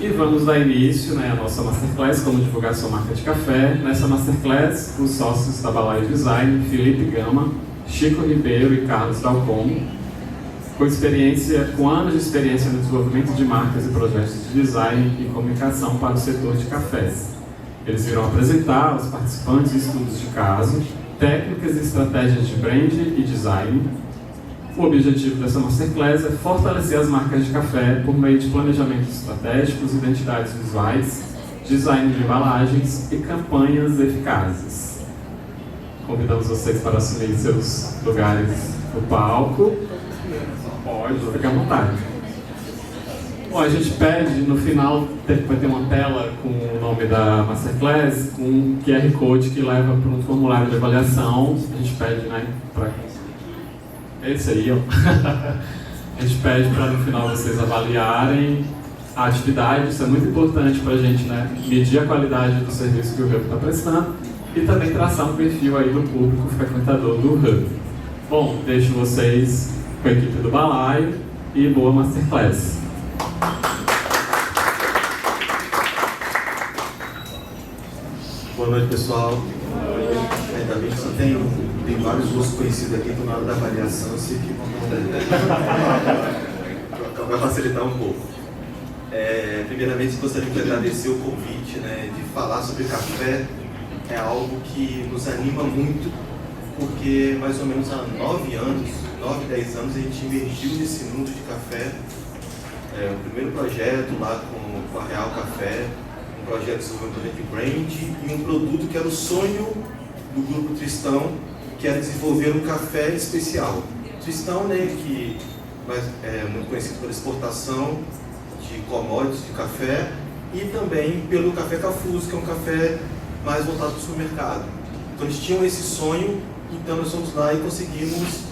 E vamos dar início, né, à nossa Masterclass, como divulgar sua marca de café. Nessa Masterclass, os sócios da Balai Design, Felipe Gama, Chico Ribeiro e Carlos Dalcom, com anos de experiência no desenvolvimento de marcas e projetos de design e comunicação para o setor de cafés. Eles irão apresentar aos participantes estudos de caso, técnicas e estratégias de brand e design. O objetivo dessa Masterclass é fortalecer as marcas de café por meio de planejamentos estratégicos, identidades visuais, design de embalagens e campanhas eficazes. Convidamos vocês para assumir seus lugares no palco. Pode, fica à vontade. Bom, a gente pede, no final vai ter uma tela com o nome da Masterclass, com um QR Code que leva para um formulário de avaliação. A gente pede, né, para... Esse aí, ó. A gente pede para no final vocês avaliarem a atividade. Isso é muito importante para a gente, né, medir a qualidade do serviço que o Hub está prestando e também traçar um perfil aí do público frequentador do Hub. Bom, deixo vocês com a equipe do Balaio e boa Masterclass. Boa noite, pessoal. Ainda bem que só tem vários rostos conhecidos aqui, então na hora da avaliação eu sei que vai facilitar um pouco. Primeiramente, gostaria de agradecer o convite, né, de falar sobre café. É algo que nos anima muito, porque mais ou menos há 9, 10 anos, a gente emergiu nesse mundo de café. O primeiro projeto lá com a Real Café, um projeto de desenvolvimento de brand e um produto que era o sonho do Grupo Tristão, que era desenvolver um café especial. Tristão, né, que é muito conhecido pela exportação de commodities de café e também pelo Café Cafuz, que é um café mais voltado para o supermercado. Então eles tinham esse sonho, então nós fomos lá e conseguimos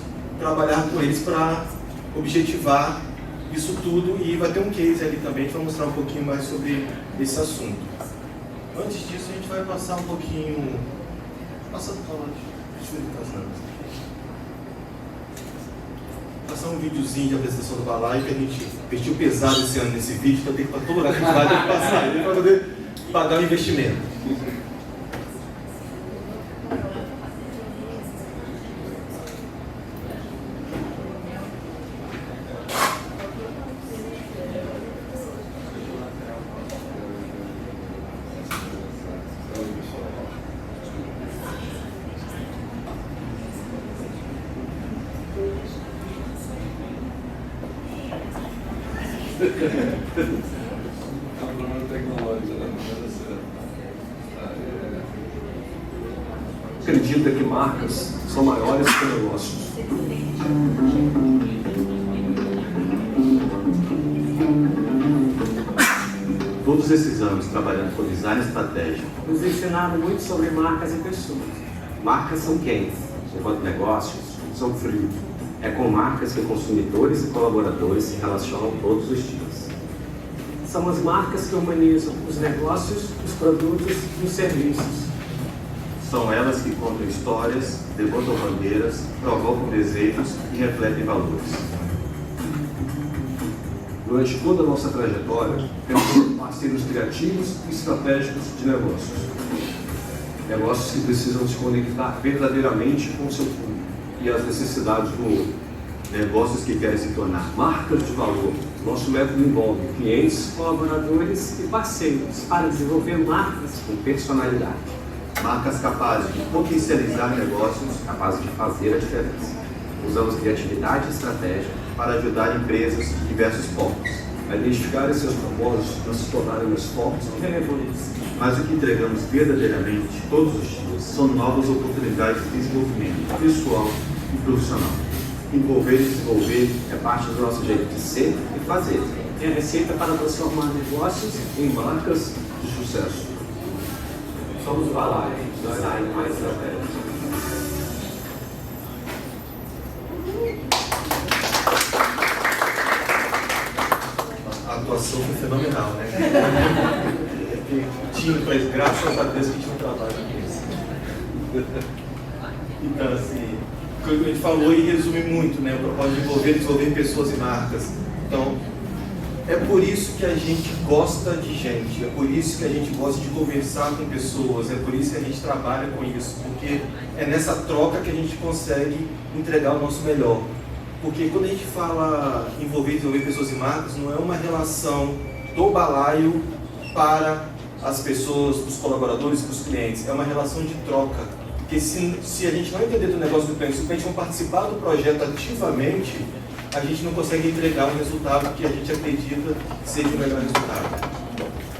trabalhar com eles para objetivar isso tudo, e vai ter um case ali também, a gente vai mostrar um pouquinho mais sobre esse assunto. Antes disso, a gente vai passar um pouquinho... Passar um videozinho de apresentação do Balai, que a gente investiu pesado esse ano nesse vídeo, então tem que, para todo lugar que a gente vai ter que passar ele para poder pagar o investimento. Acredita que marcas são maiores que negócios. Todos esses anos trabalhando com design estratégico, nos ensinaram muito sobre marcas e pessoas. Marcas são quentes, enquanto negócios são frios. É com marcas que consumidores e colaboradores se relacionam todos os dias. São as marcas que humanizam os negócios, os produtos e os serviços. são elas que contam histórias, levantam bandeiras, provocam desejos e refletem valores. Durante toda a nossa trajetória, temos parceiros criativos e estratégicos de negócios. Negócios que precisam se conectar verdadeiramente com o seu público e as necessidades do outro. Negócios que querem se tornar Marcas de valor. Nosso método envolve clientes, colaboradores e parceiros para desenvolver marcas com personalidade, marcas capazes de potencializar negócios, capazes de fazer a diferença. Usamos criatividade e estratégia para ajudar empresas de diversos focos. a identificarem seus propósitos para se tornarem mais fortes e relevantes. Mas o que entregamos verdadeiramente todos os dias são novas oportunidades de desenvolvimento pessoal e profissional. Envolver e desenvolver é parte do nosso jeito de ser e fazer. É a receita para transformar negócios em marcas de sucesso. Somos o Balai, design mais estratégico. A atuação foi fenomenal, né? Mas graças a Deus que a gente não trabalha com isso. Então, assim, o que a gente falou e resume muito, né? O propósito de desenvolver pessoas e marcas. Então, É por isso que a gente gosta de gente, é por isso que a gente gosta de conversar com pessoas, é por isso que a gente trabalha com isso, porque é nessa troca que a gente consegue entregar o nosso melhor. Porque quando a gente fala envolver pessoas e marcas, não é uma relação do balaio para as pessoas, os colaboradores, para os clientes, é uma relação de troca. Porque se a gente não entender do negócio do cliente, se o cliente não participar do projeto ativamente, a gente não consegue entregar um resultado que a gente acredita seja o melhor resultado.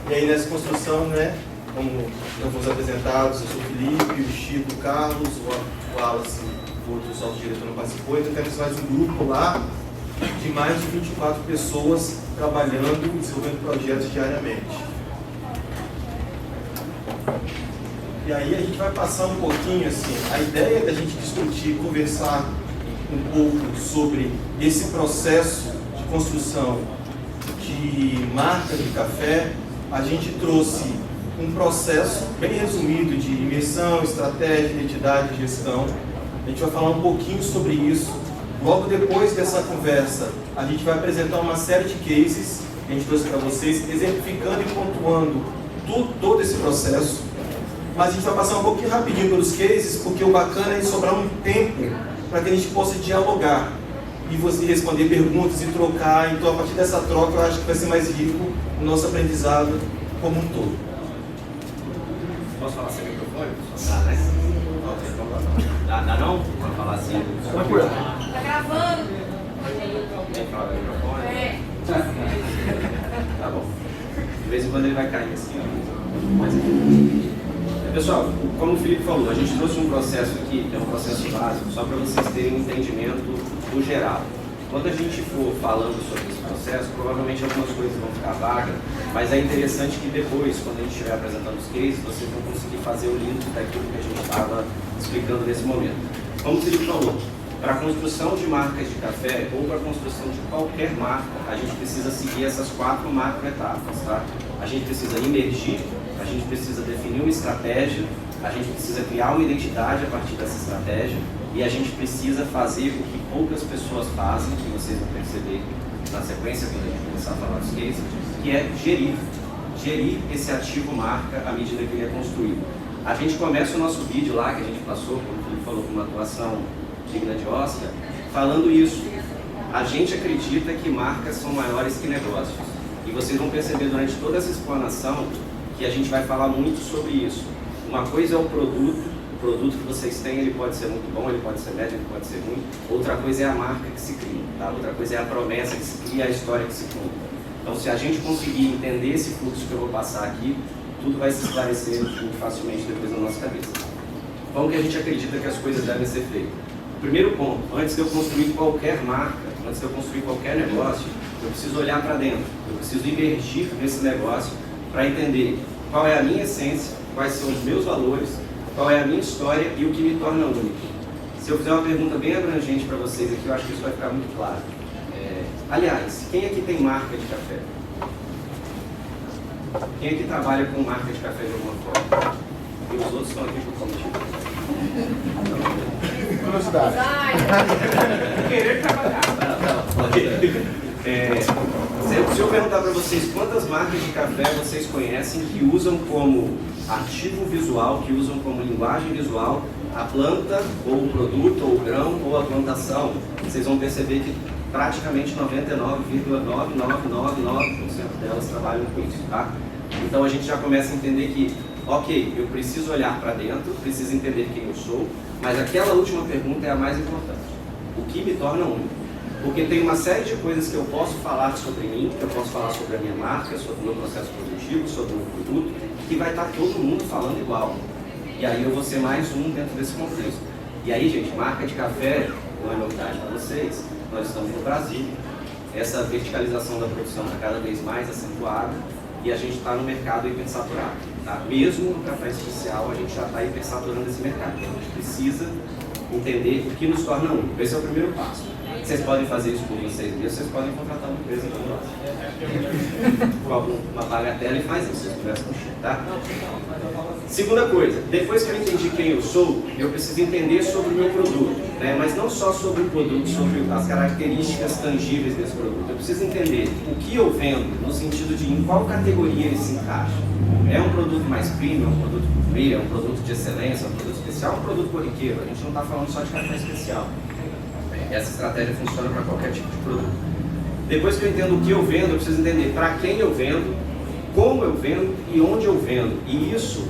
E aí nessa construção, né, como já fomos apresentados, eu sou o Felipe, o Chico, o Carlos, o Wallace, o outro sócio-diretor não participou, então temos mais um grupo lá de mais de 24 pessoas trabalhando e desenvolvendo projetos diariamente. E aí a gente vai passar um pouquinho assim, a ideia da gente discutir, conversar um pouco sobre esse processo de construção de marca de café. A gente trouxe um processo bem resumido de imersão, estratégia, identidade e gestão. A gente vai falar um pouquinho sobre isso. Logo depois dessa conversa, a gente vai apresentar uma série de cases que a gente trouxe para vocês, exemplificando e pontuando todo esse processo. Mas a gente vai passar um pouquinho rapidinho pelos cases, porque o bacana é sobrar um tempo para que a gente possa dialogar e você responder perguntas e trocar. Então, a partir dessa troca, eu acho que vai ser mais rico o nosso aprendizado como um todo. Posso falar sem microfone? Dá, né? Dá não? Pode falar assim? Tá gravando? Tem que falar no microfone? É. Tá bom. De vez em quando ele vai cair assim, mas... Pessoal, como o Felipe falou, a gente trouxe um processo aqui, que é um processo básico, só para vocês terem um entendimento do geral. Quando a gente for falando sobre esse processo, provavelmente algumas coisas vão ficar vagas, mas é interessante que depois, quando a gente estiver apresentando os cases, vocês vão conseguir fazer o link daquilo que a gente estava explicando nesse momento. Como o Felipe falou, para a construção de marcas de café ou para a construção de qualquer marca, a gente precisa seguir essas 4 macroetapas, tá? A gente precisa emergir, a gente precisa definir uma estratégia, a gente precisa criar uma identidade a partir dessa estratégia e a gente precisa fazer o que poucas pessoas fazem, que vocês vão perceber na sequência quando a gente começar a falar dos cases, que é gerir esse ativo marca à medida que ele é construído. A gente começa o nosso vídeo lá, que a gente passou, como o Felipe falou, com uma atuação digna de Oscar, falando isso. A gente acredita que marcas são maiores que negócios. E vocês vão perceber durante toda essa explanação que a gente vai falar muito sobre isso. Uma coisa é o produto que vocês têm, ele pode ser muito bom, ele pode ser médio, ele pode ser ruim. Outra coisa é a marca que se cria, tá? Outra coisa é a promessa que se cria, a história que se conta. Então, se a gente conseguir entender esse fluxo que eu vou passar aqui, tudo vai se esclarecer muito facilmente depois na nossa cabeça. Como que a gente acredita que as coisas devem ser feitas? O primeiro ponto, antes de eu construir qualquer marca, antes de eu construir qualquer negócio, eu preciso olhar para dentro, eu preciso emergir nesse negócio para entender qual é a minha essência, quais são os meus valores, qual é a minha história e o que me torna único. Se eu fizer uma pergunta bem abrangente para vocês aqui, eu acho que isso vai ficar muito claro. Aliás, quem aqui tem marca de café? Quem aqui trabalha com marca de café de alguma forma? E os outros estão aqui por qual motivo? Curiosidade. Querer trabalhar. Se eu perguntar para vocês quantas marcas de café vocês conhecem que usam como ativo visual, que usam como linguagem visual a planta, ou o produto, ou o grão, ou a plantação, vocês vão perceber que praticamente 99,9999% delas trabalham com isso, tá? Então a gente já começa a entender que, ok, eu preciso olhar para dentro, preciso entender quem eu sou, mas aquela última pergunta é a mais importante. O que me torna único? Porque tem uma série de coisas que eu posso falar sobre mim, que eu posso falar sobre a minha marca, sobre o meu processo produtivo, sobre o produto, que vai estar todo mundo falando igual. E aí eu vou ser mais um dentro desse contexto. E aí, gente, marca de café não é novidade para vocês. Nós estamos no Brasil. Essa verticalização da produção está cada vez mais acentuada e a gente está no mercado hipersaturado. Tá? Mesmo no café especial, a gente já está hipersaturando esse mercado. Então, a gente precisa entender o que nos torna único. Esse é o primeiro passo. Vocês podem fazer isso por vocês mesmos, vocês podem contratar uma empresa como nós. cobra uma bagatela e faz isso, vocês conversam com o Chico, tá? Segunda coisa, depois que eu entendi quem eu sou, eu preciso entender sobre o meu produto, né? Mas não só sobre o produto, sobre as características tangíveis desse produto. Eu preciso entender o que eu vendo, no sentido de em qual categoria ele se encaixa. É um produto mais premium, é um produto gourmet, é um produto de excelência, é um produto especial, é um produto corriqueiro. A gente não está falando só de café especial. Essa estratégia funciona para qualquer tipo de produto. Depois que eu entendo o que eu vendo, eu preciso entender para quem eu vendo, como eu vendo e onde eu vendo. E isso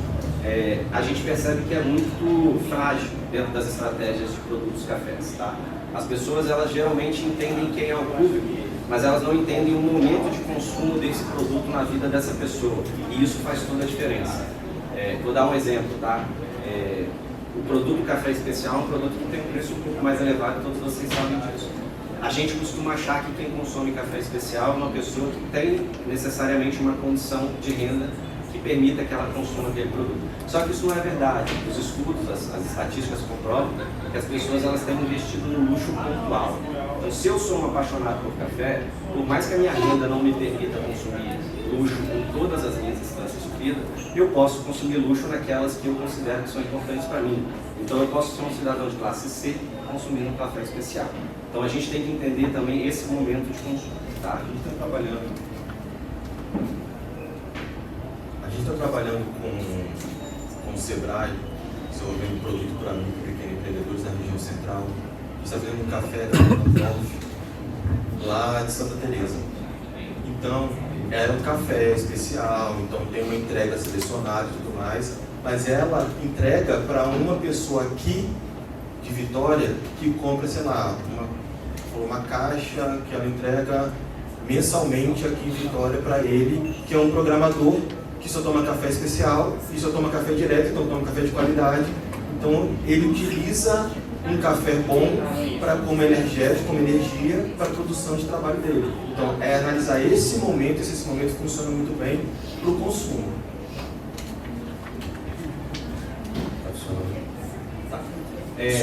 a gente percebe que é muito frágil dentro das estratégias de produtos cafés, tá? As pessoas, elas geralmente entendem quem é o público, mas elas não entendem o momento de consumo desse produto na vida dessa pessoa. E isso faz toda a diferença. Vou dar um exemplo, tá? O produto café especial é um produto que tem um preço um pouco mais elevado, todos vocês sabem disso. A gente costuma achar que quem consome café especial é uma pessoa que tem necessariamente uma condição de renda que permita que ela consuma aquele produto. Só que isso não é verdade. Os estudos, as estatísticas comprovam que as pessoas, elas têm investido no luxo pontual. Então, se eu sou um apaixonado por café, por mais que a minha renda não me permita consumir luxo com todas as minhas instâncias de vida, eu posso consumir luxo naquelas que eu considero que são importantes para mim. Então, eu posso ser um cidadão de classe C consumindo um café especial. Então, a gente tem que entender também esse momento de consumo, tá? A gente está trabalhando com o Sebrae, desenvolvendo produto para mim, pequenos empreendedores da região central. A gente está fazendo um café da Golf, lá de Santa Teresa. Então, era um café especial, então tem uma entrega selecionada e tudo mais, mas ela entrega para uma pessoa aqui de Vitória que compra, sei lá, uma caixa que ela entrega mensalmente aqui em Vitória para ele, que é um programador que só toma café especial e só toma café direto, então toma café de qualidade. Então ele utiliza um café bom como energético, como energia para a produção de trabalho dele. Então é analisar esse momento, esse momento funciona muito bem para o consumo.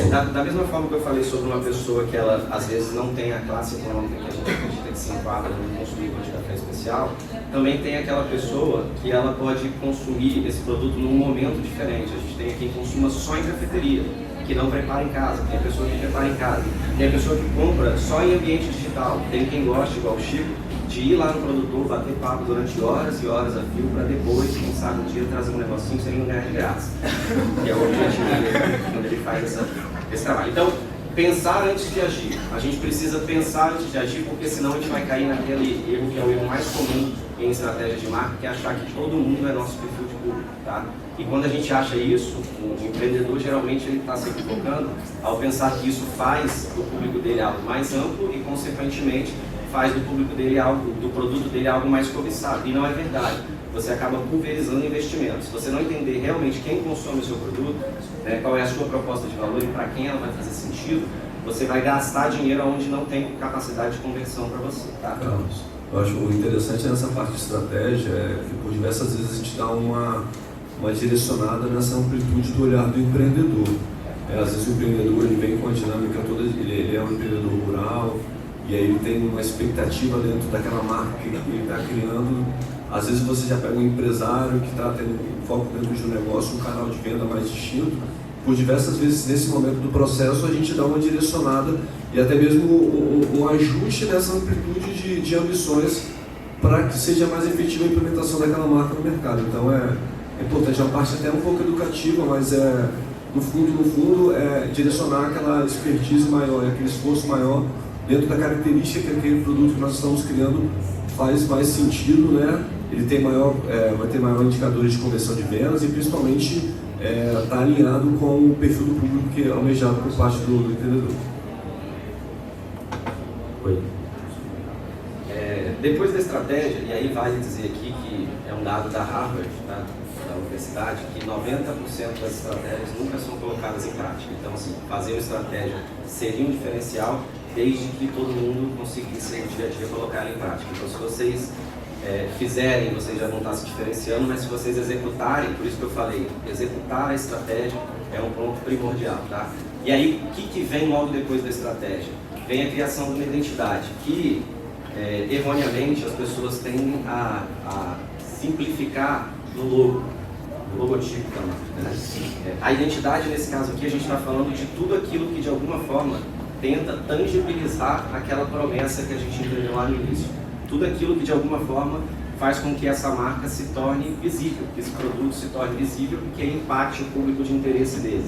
Da mesma forma que eu falei sobre uma pessoa que ela às vezes não tem a classe econômica que a gente acredita que se enquadra no consumidor de café especial, também tem aquela pessoa que ela pode consumir esse produto num momento diferente. A gente tem quem consuma só em cafeteria, que não prepara em casa, tem a pessoa que prepara em casa, tem a pessoa que compra só em ambiente digital, tem quem gosta, igual o Chico, de ir lá no produtor, bater papo durante horas e horas a fio, para depois, quem sabe, um dia trazer um negocinho sem não ganhar de graça. Que é o objetivo dele quando ele faz esse trabalho. Então, pensar antes de agir. A gente precisa pensar antes de agir, porque senão a gente vai cair naquele erro que é o erro mais comum em estratégia de marketing, que é achar que todo mundo é nosso perfil de público, tá? E quando a gente acha isso, o empreendedor geralmente ele está se equivocando ao pensar que isso faz do público dele algo mais amplo e, consequentemente, faz do público dele algo, do produto dele algo mais cobiçado. E não é verdade. Você acaba pulverizando investimentos. Se você não entender realmente quem consome o seu produto, né, qual é a sua proposta de valor e para quem ela vai fazer sentido, você vai gastar dinheiro onde não tem capacidade de conversão para você, tá? Eu acho interessante nessa parte de estratégia que por diversas vezes a gente dá uma direcionada nessa amplitude do olhar do empreendedor. Às vezes o empreendedor ele vem com a dinâmica toda, ele é um empreendedor rural, e aí ele tem uma expectativa dentro daquela marca que ele está criando. Às vezes você já pega um empresário que está tendo um foco dentro de um negócio, um canal de venda mais distinto. Por diversas vezes nesse momento do processo a gente dá uma direcionada e até mesmo um ajuste nessa amplitude de ambições para que seja mais efetiva a implementação daquela marca no mercado. Então é importante, a parte até um pouco educativa, mas no fundo é direcionar aquela expertise maior, aquele esforço maior dentro da característica que aquele produto que nós estamos criando faz mais sentido, né? Ele tem vai ter maior indicadores de conversão de vendas e principalmente está alinhado com o perfil do público que é almejado por parte do empreendedor. Oi. Depois da estratégia, e aí vale dizer aqui que é um dado da Harvard, tá? Da universidade, que 90% das estratégias nunca são colocadas em prática. Então, assim, fazer uma estratégia seria um diferencial desde que todo mundo conseguisse no dia a dia colocar ela em prática. Então, se vocês fizerem, vocês já vão estar se diferenciando, mas se vocês executarem, por isso que eu falei, executar a estratégia é um ponto primordial, tá? E aí, o que vem logo depois da estratégia? Vem a criação de uma identidade, que erroneamente as pessoas tendem a simplificar no logotipo da marca, né? A identidade, nesse caso aqui, a gente está falando de tudo aquilo que de alguma forma tenta tangibilizar aquela promessa que a gente entendeu lá no início. Tudo aquilo que de alguma forma faz com que essa marca se torne visível, que esse produto se torne visível e que impacte o público de interesse dele.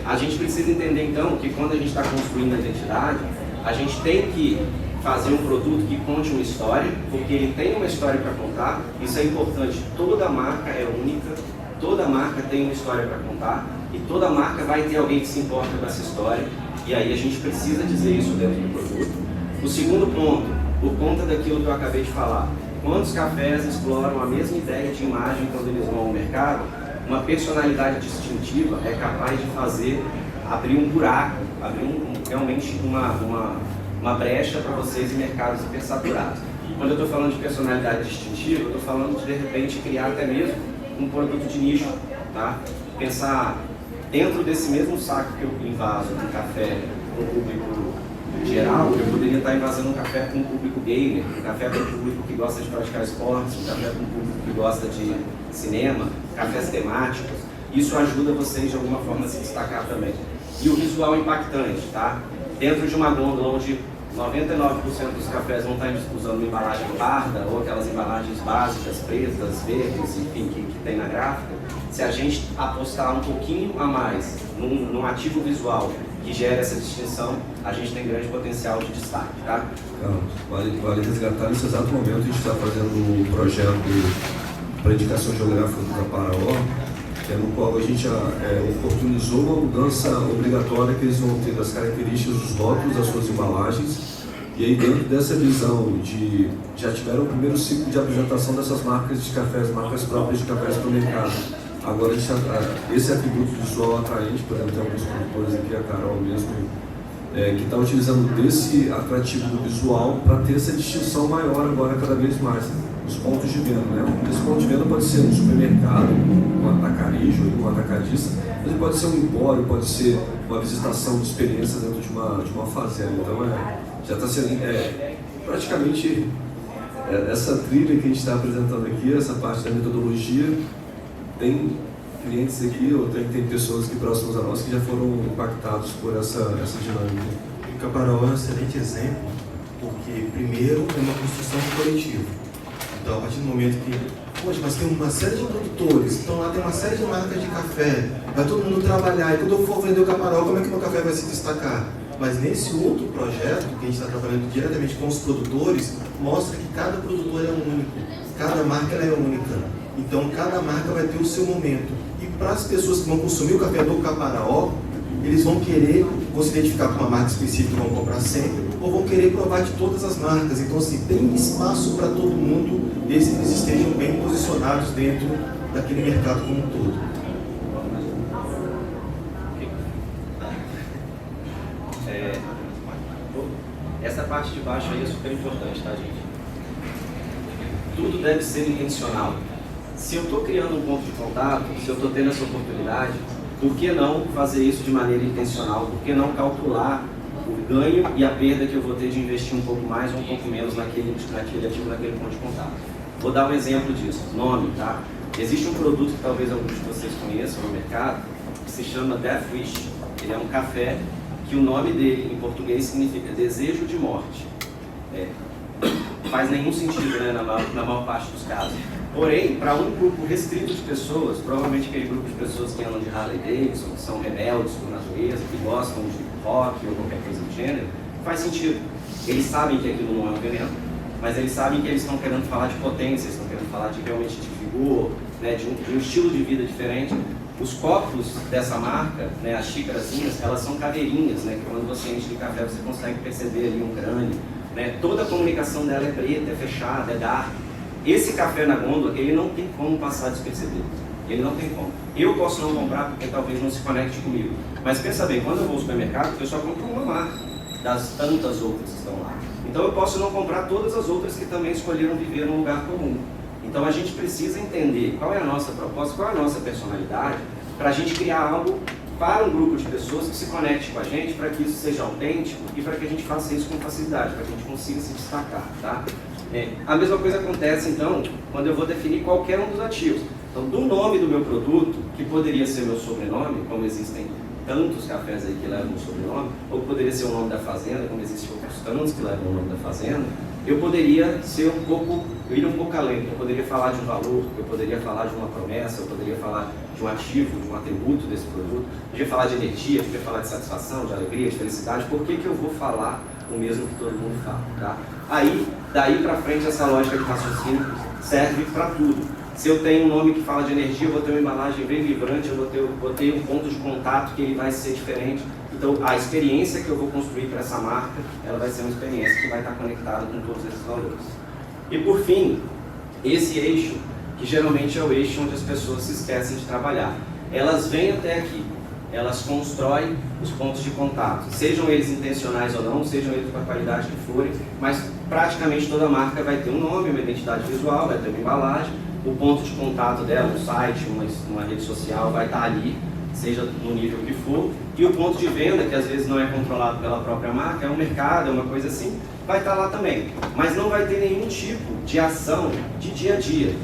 A gente precisa entender então que quando a gente está construindo a identidade, a gente tem que fazer um produto que conte uma história, porque ele tem uma história para contar. Isso é importante. Toda marca é única, toda marca tem uma história para contar e toda marca vai ter alguém que se importa com essa história, e aí a gente precisa dizer isso dentro do produto. O segundo ponto, por conta daquilo que eu acabei de falar, quantos cafés exploram a mesma ideia de imagem quando eles vão ao mercado? Uma personalidade distintiva é capaz de abrir um buraco, realmente uma brecha para vocês em mercados hipersaturados. Quando eu estou falando de personalidade distintiva, eu estou falando de repente criar até mesmo um produto de nicho, tá? Pensar dentro desse mesmo saco que eu invaso de café para o público geral, eu poderia estar invasando um café para um público gamer, um café para um público que gosta de praticar esportes, um café para um público que gosta de cinema, cafés temáticos. Isso ajuda vocês de alguma forma a se destacar também. E o visual impactante, tá? Dentro de uma gôndola onde 99% dos cafés vão estar usando uma embalagem parda ou aquelas embalagens básicas, pretas, verdes, enfim, que tem na gráfica, se a gente apostar um pouquinho a mais num ativo visual que gera essa distinção, a gente tem grande potencial de destaque, tá? Vale resgatar nesse exato momento. A gente está fazendo um projeto para indicação geográfica do Caparaó, no qual a gente oportunizou uma mudança obrigatória que eles vão ter das características dos rótulos das suas embalagens. E aí, dentro dessa visão já tiveram o primeiro ciclo de apresentação dessas marcas de cafés, marcas próprias de cafés para o mercado. Agora, esse atributo visual atraente, por exemplo, tem alguns produtores aqui, a Carol mesmo, que está utilizando desse atrativo do visual para ter essa distinção maior agora cada vez mais. Os pontos de venda, né? Esse ponto de venda pode ser um supermercado, um atacarejo, um atacadista, mas ele pode ser um empório, pode ser uma visitação de experiência dentro de uma fazenda. Então, já está sendo praticamente essa trilha que a gente está apresentando aqui, essa parte da metodologia. Tem clientes aqui, ou tem pessoas aqui próximas a nós que já foram impactados por essa dinâmica. O Caparaó é um excelente exemplo, porque primeiro é uma construção coletiva. Então, a partir do momento que, poxa, mas tem uma série de produtores, então lá tem uma série de marcas de café, vai todo mundo trabalhar, e quando eu for vender o Caparaó, como é que o meu café vai se destacar? Mas nesse outro projeto, que a gente está trabalhando diretamente com os produtores, mostra que cada produtor é único, cada marca é única. Então, cada marca vai ter o seu momento. E para as pessoas que vão consumir o café do Caparaó, eles vão se identificar com uma marca específica e vão comprar sempre, ou vão querer provar de todas as marcas. Então, assim, tem espaço para todo mundo, desde que eles estejam bem posicionados dentro daquele mercado como um todo. Essa parte de baixo aí é super importante, tá, gente? Tudo deve ser intencional. Se eu estou criando um ponto de contato, se eu estou tendo essa oportunidade, por que não fazer isso de maneira intencional? Por que não calcular o ganho e a perda que eu vou ter de investir um pouco mais ou um pouco menos naquele ativo, naquele ponto de contato? Vou dar um exemplo disso. Nome, tá? Existe um produto que talvez alguns de vocês conheçam no mercado, que se chama Death Wish. Ele é um café que o nome dele em português significa desejo de morte. Faz nenhum sentido, né, na maior parte dos casos. Porém, para um grupo restrito de pessoas, provavelmente aquele grupo de pessoas que andam de Harley Davidson, que são rebeldes por natureza, que gostam de rock ou qualquer coisa do gênero, faz sentido. Eles sabem que aquilo não é um veneno, mas eles sabem que eles estão querendo falar de potência, eles estão querendo falar realmente de vigor, né, de um estilo de vida diferente. Os copos dessa marca, né, as xícarazinhas, elas são caveirinhas, né, que quando você enche de café você consegue perceber ali um crânio. Né, toda a comunicação dela é preta, é fechada, é dark. Esse café na gôndola, ele não tem como passar despercebido. Ele não tem como. Eu posso não comprar porque talvez não se conecte comigo. Mas pensa bem, quando eu vou ao supermercado, eu só compro uma marca das tantas outras que estão lá. Então eu posso não comprar todas as outras que também escolheram viver num lugar comum. Então a gente precisa entender qual é a nossa proposta, qual é a nossa personalidade, para a gente criar algo para um grupo de pessoas que se conecte com a gente para que isso seja autêntico e para que a gente faça isso com facilidade, para que a gente consiga se destacar, tá? A mesma coisa acontece, então, quando eu vou definir qualquer um dos ativos. Então, do nome do meu produto, que poderia ser meu sobrenome, como existem tantos cafés aí que levam o sobrenome, ou que poderia ser o nome da fazenda, como existem outros tantos que levam o nome da fazenda, eu poderia ser eu ir um pouco além, eu poderia falar de um valor, eu poderia falar de uma promessa, eu poderia falar de um ativo, de um atributo desse produto, eu poderia falar de energia, eu poderia falar de satisfação, de alegria, de felicidade. Por que eu vou falar o mesmo que todo mundo fala, tá? Aí, daí para frente, essa lógica de raciocínio serve para tudo. Se eu tenho um nome que fala de energia, eu vou ter uma embalagem bem vibrante, eu vou ter um ponto de contato que ele vai ser diferente. Então, a experiência que eu vou construir para essa marca, ela vai ser uma experiência que vai estar conectada com todos esses valores. E por fim, esse eixo, que geralmente é o eixo onde as pessoas se esquecem de trabalhar. Elas vêm até aqui, elas constroem os pontos de contato, sejam eles intencionais ou não, sejam eles com a qualidade que forem, mas praticamente toda marca vai ter um nome, uma identidade visual, vai ter uma embalagem, o ponto de contato dela, um site, uma rede social vai estar ali, seja no nível que for, e o ponto de venda, que às vezes não é controlado pela própria marca, é um mercado, é uma coisa assim, vai estar lá também. Mas não vai ter nenhum tipo de ação de dia a dia,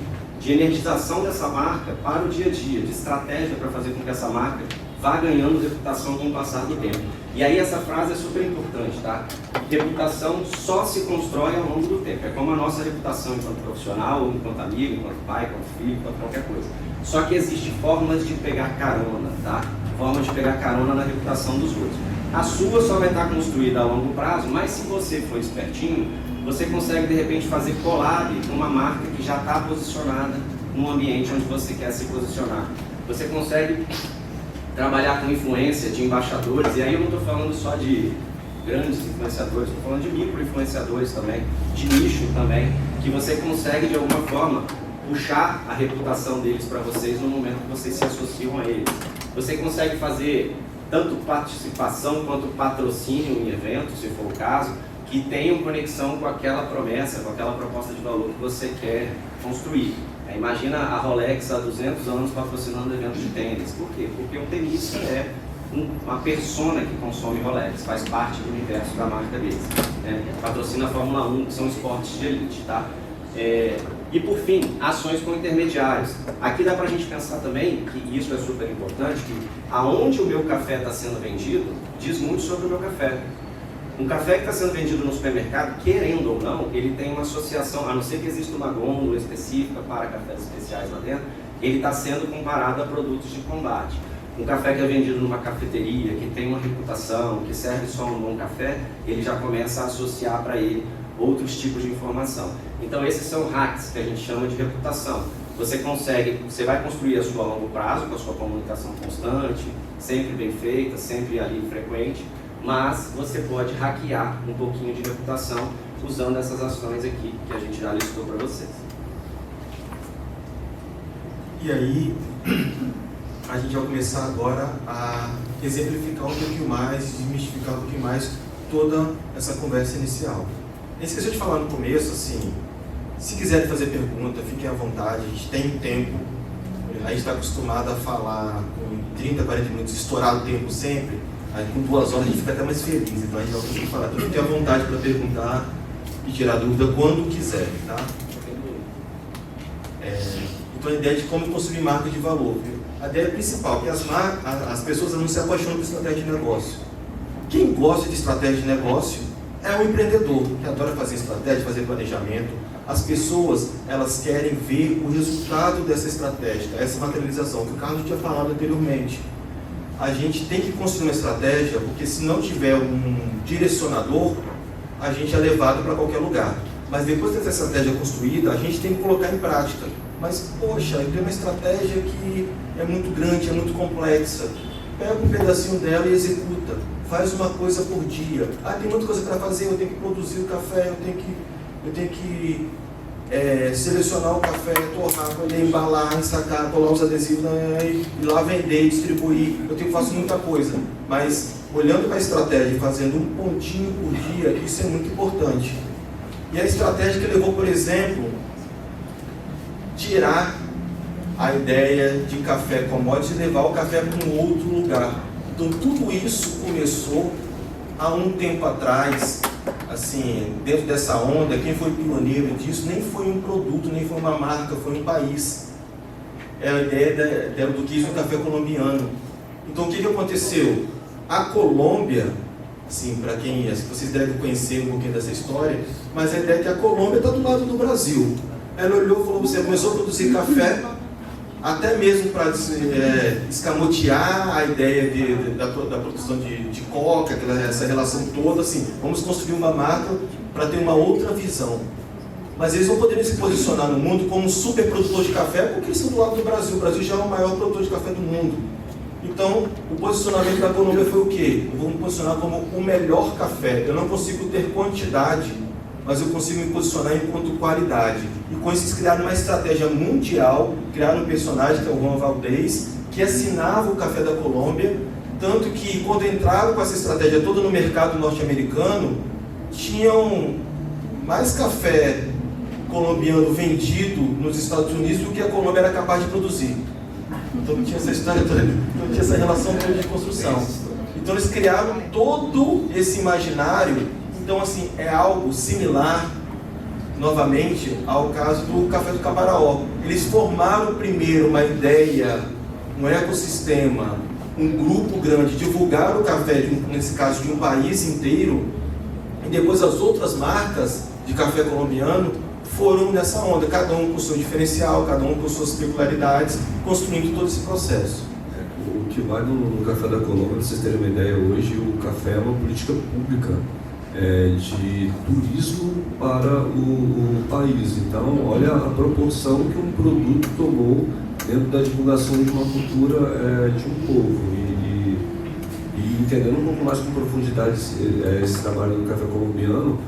de energização dessa marca para o dia a dia, de estratégia para fazer com que essa marca vá ganhando reputação com o passar do tempo. E aí essa frase é super importante, tá? Reputação só se constrói ao longo do tempo. É como a nossa reputação enquanto profissional, ou enquanto amigo, enquanto pai, enquanto filho, enquanto qualquer coisa. Só que existe formas de pegar carona, tá? Formas de pegar carona na reputação dos outros. A sua só vai estar construída a longo prazo, mas se você for espertinho, você consegue de repente fazer collab com uma marca que já está posicionada num ambiente onde você quer se posicionar. Você consegue trabalhar com influência de embaixadores, e aí eu não estou falando só de grandes influenciadores, estou falando de micro-influenciadores também, de nicho também, que você consegue de alguma forma puxar a reputação deles para vocês no momento que vocês se associam a eles. Você consegue fazer tanto participação quanto patrocínio em eventos, se for o caso, que tenham conexão com aquela promessa, com aquela proposta de valor que você quer construir. Imagina a Rolex há 200 anos patrocinando eventos de tênis. Por quê? Porque um tenista é uma persona que consome Rolex, faz parte do universo da marca deles. Né? Patrocina a Fórmula 1, que são esportes de elite, tá? E por fim, ações com intermediários. Aqui dá pra gente pensar também, que isso é super importante, que aonde o meu café está sendo vendido, diz muito sobre o meu café. Um café que está sendo vendido no supermercado, querendo ou não, ele tem uma associação, a não ser que exista uma gôndola específica para cafés especiais lá dentro, ele está sendo comparado a produtos de combate. Um café que é vendido numa cafeteria, que tem uma reputação, que serve só um bom café, ele já começa a associar para ele outros tipos de informação. Então esses são hacks que a gente chama de reputação. Você vai construir a sua a longo prazo, com a sua comunicação constante, sempre bem feita, sempre ali frequente, mas você pode hackear um pouquinho de reputação usando essas ações aqui que a gente já listou para vocês. E aí, a gente vai começar agora a exemplificar um pouquinho mais, desmistificar um pouquinho mais toda essa conversa inicial. A gente esqueceu de falar no começo, assim, se quiserem fazer pergunta, fiquem à vontade, a gente tem tempo, a gente está acostumado a falar com 30, 40 minutos, estourar o tempo sempre. Aí com 2 horas a gente fica até mais feliz, então a gente vai conseguir falar. Então fique à vontade para perguntar e tirar dúvida quando quiser, tá? Então a ideia de como construir marca de valor. Viu? A ideia principal é que as pessoas não se apaixonam por estratégia de negócio. Quem gosta de estratégia de negócio é o empreendedor, que adora fazer estratégia, fazer planejamento. As pessoas, elas querem ver o resultado dessa estratégia, essa materialização, que o Carlos tinha falado anteriormente. A gente tem que construir uma estratégia, porque se não tiver um direcionador, a gente é levado para qualquer lugar. Mas depois dessa estratégia construída, a gente tem que colocar em prática. Mas, poxa, eu tenho uma estratégia que é muito grande, é muito complexa. Pega um pedacinho dela e executa. Faz uma coisa por dia. Tem muita coisa para fazer, eu tenho que produzir o café, eu tenho que selecionar o café, torrar, colher, embalar, ensacar, colar os adesivos, ir lá vender, distribuir. Eu faço muita coisa, mas olhando para a estratégia e fazendo um pontinho por dia, isso é muito importante. E a estratégia que levou, por exemplo, tirar a ideia de café commodity e levar o café para um outro lugar. Então tudo isso começou há um tempo atrás, assim, dentro dessa onda. Quem foi pioneiro disso nem foi um produto, nem foi uma marca, foi um país. É a ideia do que é o café colombiano. Então o que aconteceu? A Colômbia, assim, para quem, vocês devem conhecer um pouquinho dessa história, mas a ideia é que a Colômbia está do lado do Brasil. Ela olhou e falou: você começou a produzir café, até mesmo para escamotear a ideia da produção de coca, essa relação toda, assim, vamos construir uma marca para ter uma outra visão. Mas eles não poderiam se posicionar no mundo como um super produtor de café, porque eles estão do lado do Brasil. O Brasil já é o maior produtor de café do mundo. Então, o posicionamento da Colômbia foi o quê? Eu vou me posicionar como o melhor café. Eu não consigo ter quantidade, mas eu consigo me posicionar enquanto qualidade. E com isso eles criaram uma estratégia mundial, criaram um personagem, que é o Juan Valdez, que assinava o café da Colômbia, tanto que quando entraram com essa estratégia toda no mercado norte-americano, tinham mais café colombiano vendido nos Estados Unidos do que a Colômbia era capaz de produzir. Então não tinha essa história toda, não tinha essa relação toda de construção. Então eles criaram todo esse imaginário. Então, assim, é algo similar, novamente, ao caso do Café do Caparaó. Eles formaram primeiro uma ideia, um ecossistema, um grupo grande, divulgaram o café, nesse caso, de um país inteiro, e depois as outras marcas de café colombiano foram nessa onda, cada um com o seu diferencial, cada um com suas peculiaridades, construindo todo esse processo. O que vai no Café da Colômbia, para vocês terem uma ideia, hoje o café é uma política pública de turismo para o país. Então, olha a proporção que um produto tomou dentro da divulgação de uma cultura de um povo. E entendendo um pouco mais com profundidade esse trabalho do café colombiano,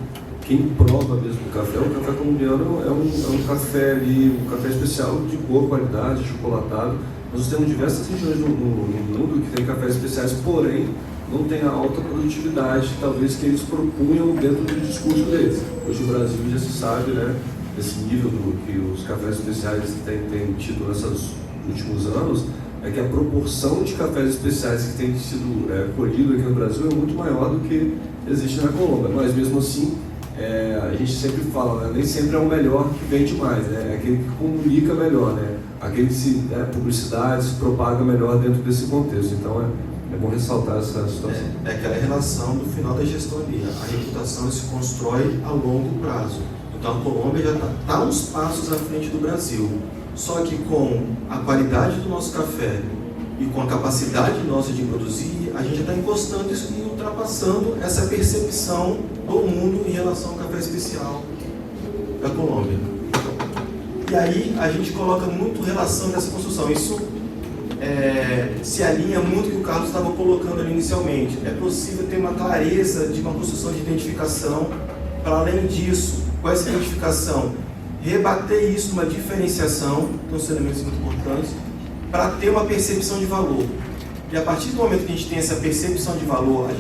quem prova mesmo o café colombiano é um café ali, um café especial de boa qualidade, chocolatado. Nós temos diversas regiões no mundo que tem cafés especiais, porém não tem a alta produtividade, talvez, que eles propunham dentro do discurso deles. Hoje o Brasil já se sabe, né, esse nível que os cafés especiais têm tido nesses últimos anos, é que a proporção de cafés especiais que tem sido colhido aqui no Brasil é muito maior do que existe na Colômbia. Mas mesmo assim, a gente sempre fala, né, nem sempre é o melhor que vende mais, né, é aquele que comunica melhor, né, aquele que publicidade se propaga melhor dentro desse contexto. Então é bom ressaltar essa situação. É aquela relação do final da gestão ali. A reputação se constrói a longo prazo. Então a Colômbia já está uns passos à frente do Brasil. Só que com a qualidade do nosso café e com a capacidade nossa de produzir, a gente já está encostando isso e ultrapassando essa percepção do mundo em relação ao café especial da Colômbia. E aí a gente coloca muito relação nessa construção. Isso se alinha muito com o que o Carlos estava colocando ali inicialmente. É possível ter uma clareza de uma construção de identificação. Para além disso, com essa identificação, rebater isso numa diferenciação, então são elementos muito importantes, para ter uma percepção de valor. E a partir do momento que a gente tem essa percepção de valor,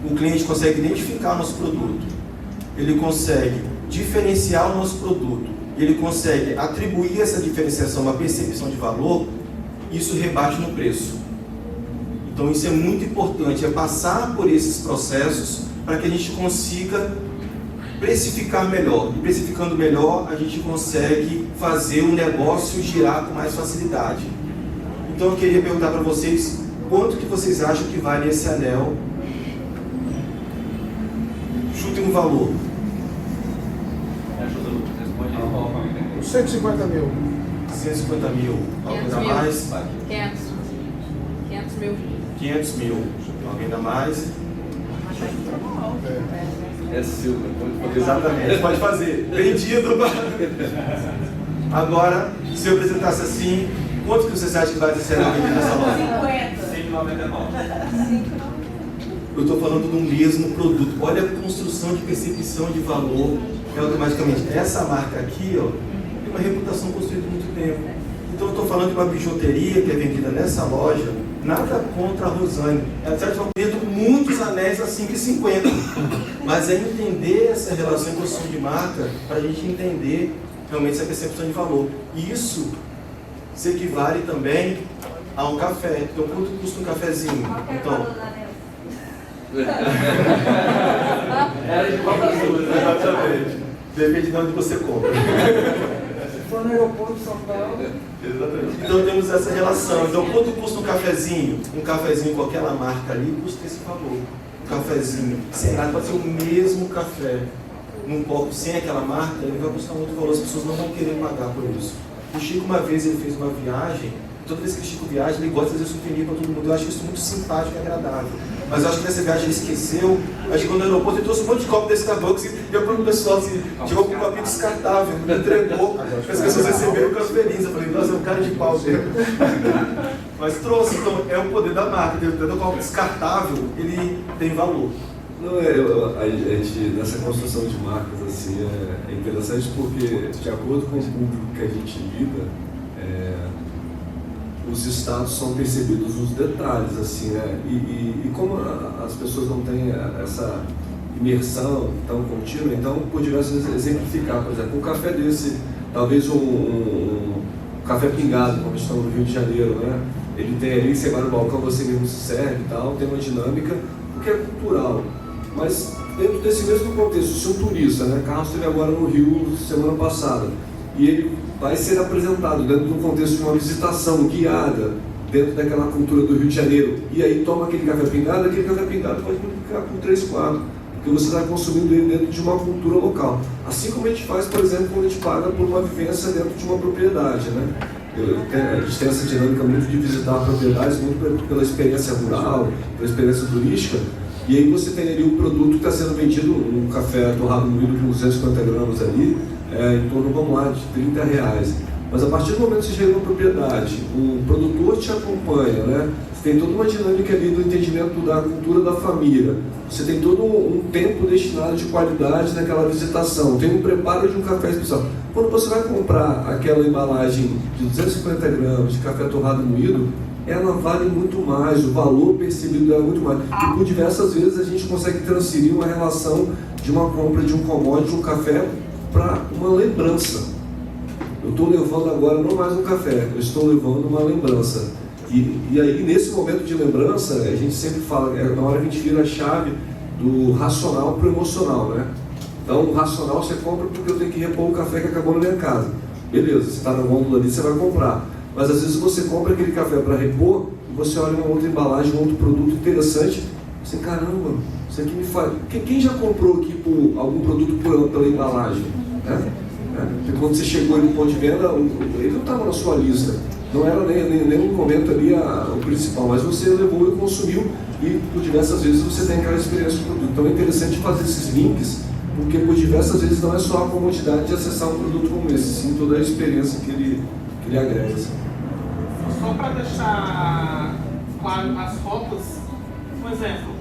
o cliente consegue identificar o nosso produto, ele consegue diferenciar o nosso produto, ele consegue atribuir essa diferenciação, uma percepção de valor, isso rebate no preço. Então isso é muito importante, é passar por esses processos para que a gente consiga precificar melhor. E precificando melhor, a gente consegue fazer o negócio girar com mais facilidade. Então eu queria perguntar para vocês, quanto que vocês acham que vale esse anel? Chutem um valor. 150 mil. 150 mil. Alguém dá mais? 500 mil. 500 mil. Alguém dá mais? É Silva. Exatamente. Pode fazer. Vendido. Agora, se eu apresentasse assim, quanto que vocês acham que vai ser vendido nessa loja? 199. Eu estou falando do mesmo produto. Olha a construção de percepção de valor automaticamente. Essa marca aqui, ó, tem uma reputação construída há muito tempo. Então eu estou falando de uma bijuteria que é vendida nessa loja, nada contra a Rosane. Ela está vendendo muitos anéis a 5,50. Mas é entender essa relação de construção de marca para a gente entender realmente essa percepção de valor. E isso se equivale também a um café. Então, quanto custa um cafezinho? Então, exatamente. Depende de onde você compra. Se for no aeroporto de São Paulo. Exatamente. Então temos essa relação. Então, quanto custa um cafezinho? Um cafezinho com aquela marca ali custa esse valor. Um cafezinho sem nada, pode ser o mesmo café. Num copo sem aquela marca, ele vai custar muito valor, as pessoas não vão querer pagar por isso. O Chico, uma vez, ele fez uma viagem. Toda vez que o Chico viaja, ele gosta de fazer souvenir para todo mundo. Eu acho isso muito simpático e agradável. Mas eu acho que nessa viagem ele esqueceu. Acho que quando no aeroporto ele trouxe um monte de copo desse Starbucks e deu para o pessoal assim, chegou com um copinho descartável, me entregou. As pessoas receberam, ficaram felizes. Eu falei, nossa, é um cara de pau dele. Mas trouxe, então é o poder da marca. Dentro do copo descartável, ele tem valor. Não, a gente, nessa construção de marcas assim, é interessante porque, de acordo com o público que a gente lida, os status são percebidos nos detalhes, assim, né? E como as pessoas não têm essa imersão tão contínua, então, por diversas vezes, exemplificar, por exemplo, um café desse, talvez um café pingado, como estamos no Rio de Janeiro, né? Ele tem ali, você vai no balcão, você mesmo se serve e tal, tem uma dinâmica, porque é cultural. Mas, dentro desse mesmo contexto, se um turista, né? Carlos esteve agora no Rio semana passada, e ele vai ser apresentado dentro do contexto de uma visitação guiada dentro daquela cultura do Rio de Janeiro, e aí toma aquele café pingado pode multiplicar por 3, 4, porque você está consumindo ele dentro de uma cultura local. Assim como a gente faz, por exemplo, quando a gente paga por uma vivência dentro de uma propriedade, né? A gente tem essa dinâmica muito de visitar propriedades, muito pela experiência rural, pela experiência turística, e aí você tem ali o produto que está sendo vendido, um café torrado moído com 250 gramas ali, em torno, vamos lá, de R$30. Mas a partir do momento que você chega numa propriedade, o produtor te acompanha, né? Você tem toda uma dinâmica ali do entendimento da cultura da família. Você tem todo um tempo destinado de qualidade naquela visitação. Tem um preparo de um café especial. Quando você vai comprar aquela embalagem de 250 gramas de café torrado moído, ela vale muito mais, o valor percebido dela é muito mais. E por diversas vezes a gente consegue transferir uma relação de uma compra de um commodity, um café, para uma lembrança. Eu estou levando agora não mais um café, eu estou levando uma lembrança. E aí, nesse momento de lembrança, a gente sempre fala, na hora que a gente vira a chave do racional para o emocional, né? Então, o racional você compra porque eu tenho que repor o café que acabou na minha casa. Beleza, você está na gôndola ali, você vai comprar. Mas às vezes você compra aquele café para repor e você olha uma outra embalagem, um outro produto interessante, você, caramba, isso aqui me faz... Quem já comprou aqui por algum produto pela embalagem? Né? Porque quando você chegou ali no ponto de venda, ele não estava na sua lista. Não era nem no momento ali o principal, mas você levou e consumiu e por diversas vezes você tem aquela experiência do produto. Então é interessante fazer esses links, porque por diversas vezes não é só a comodidade de acessar um produto como esse, sim toda a experiência que ele agrega. Assim. Só para deixar claro as fotos, um exemplo.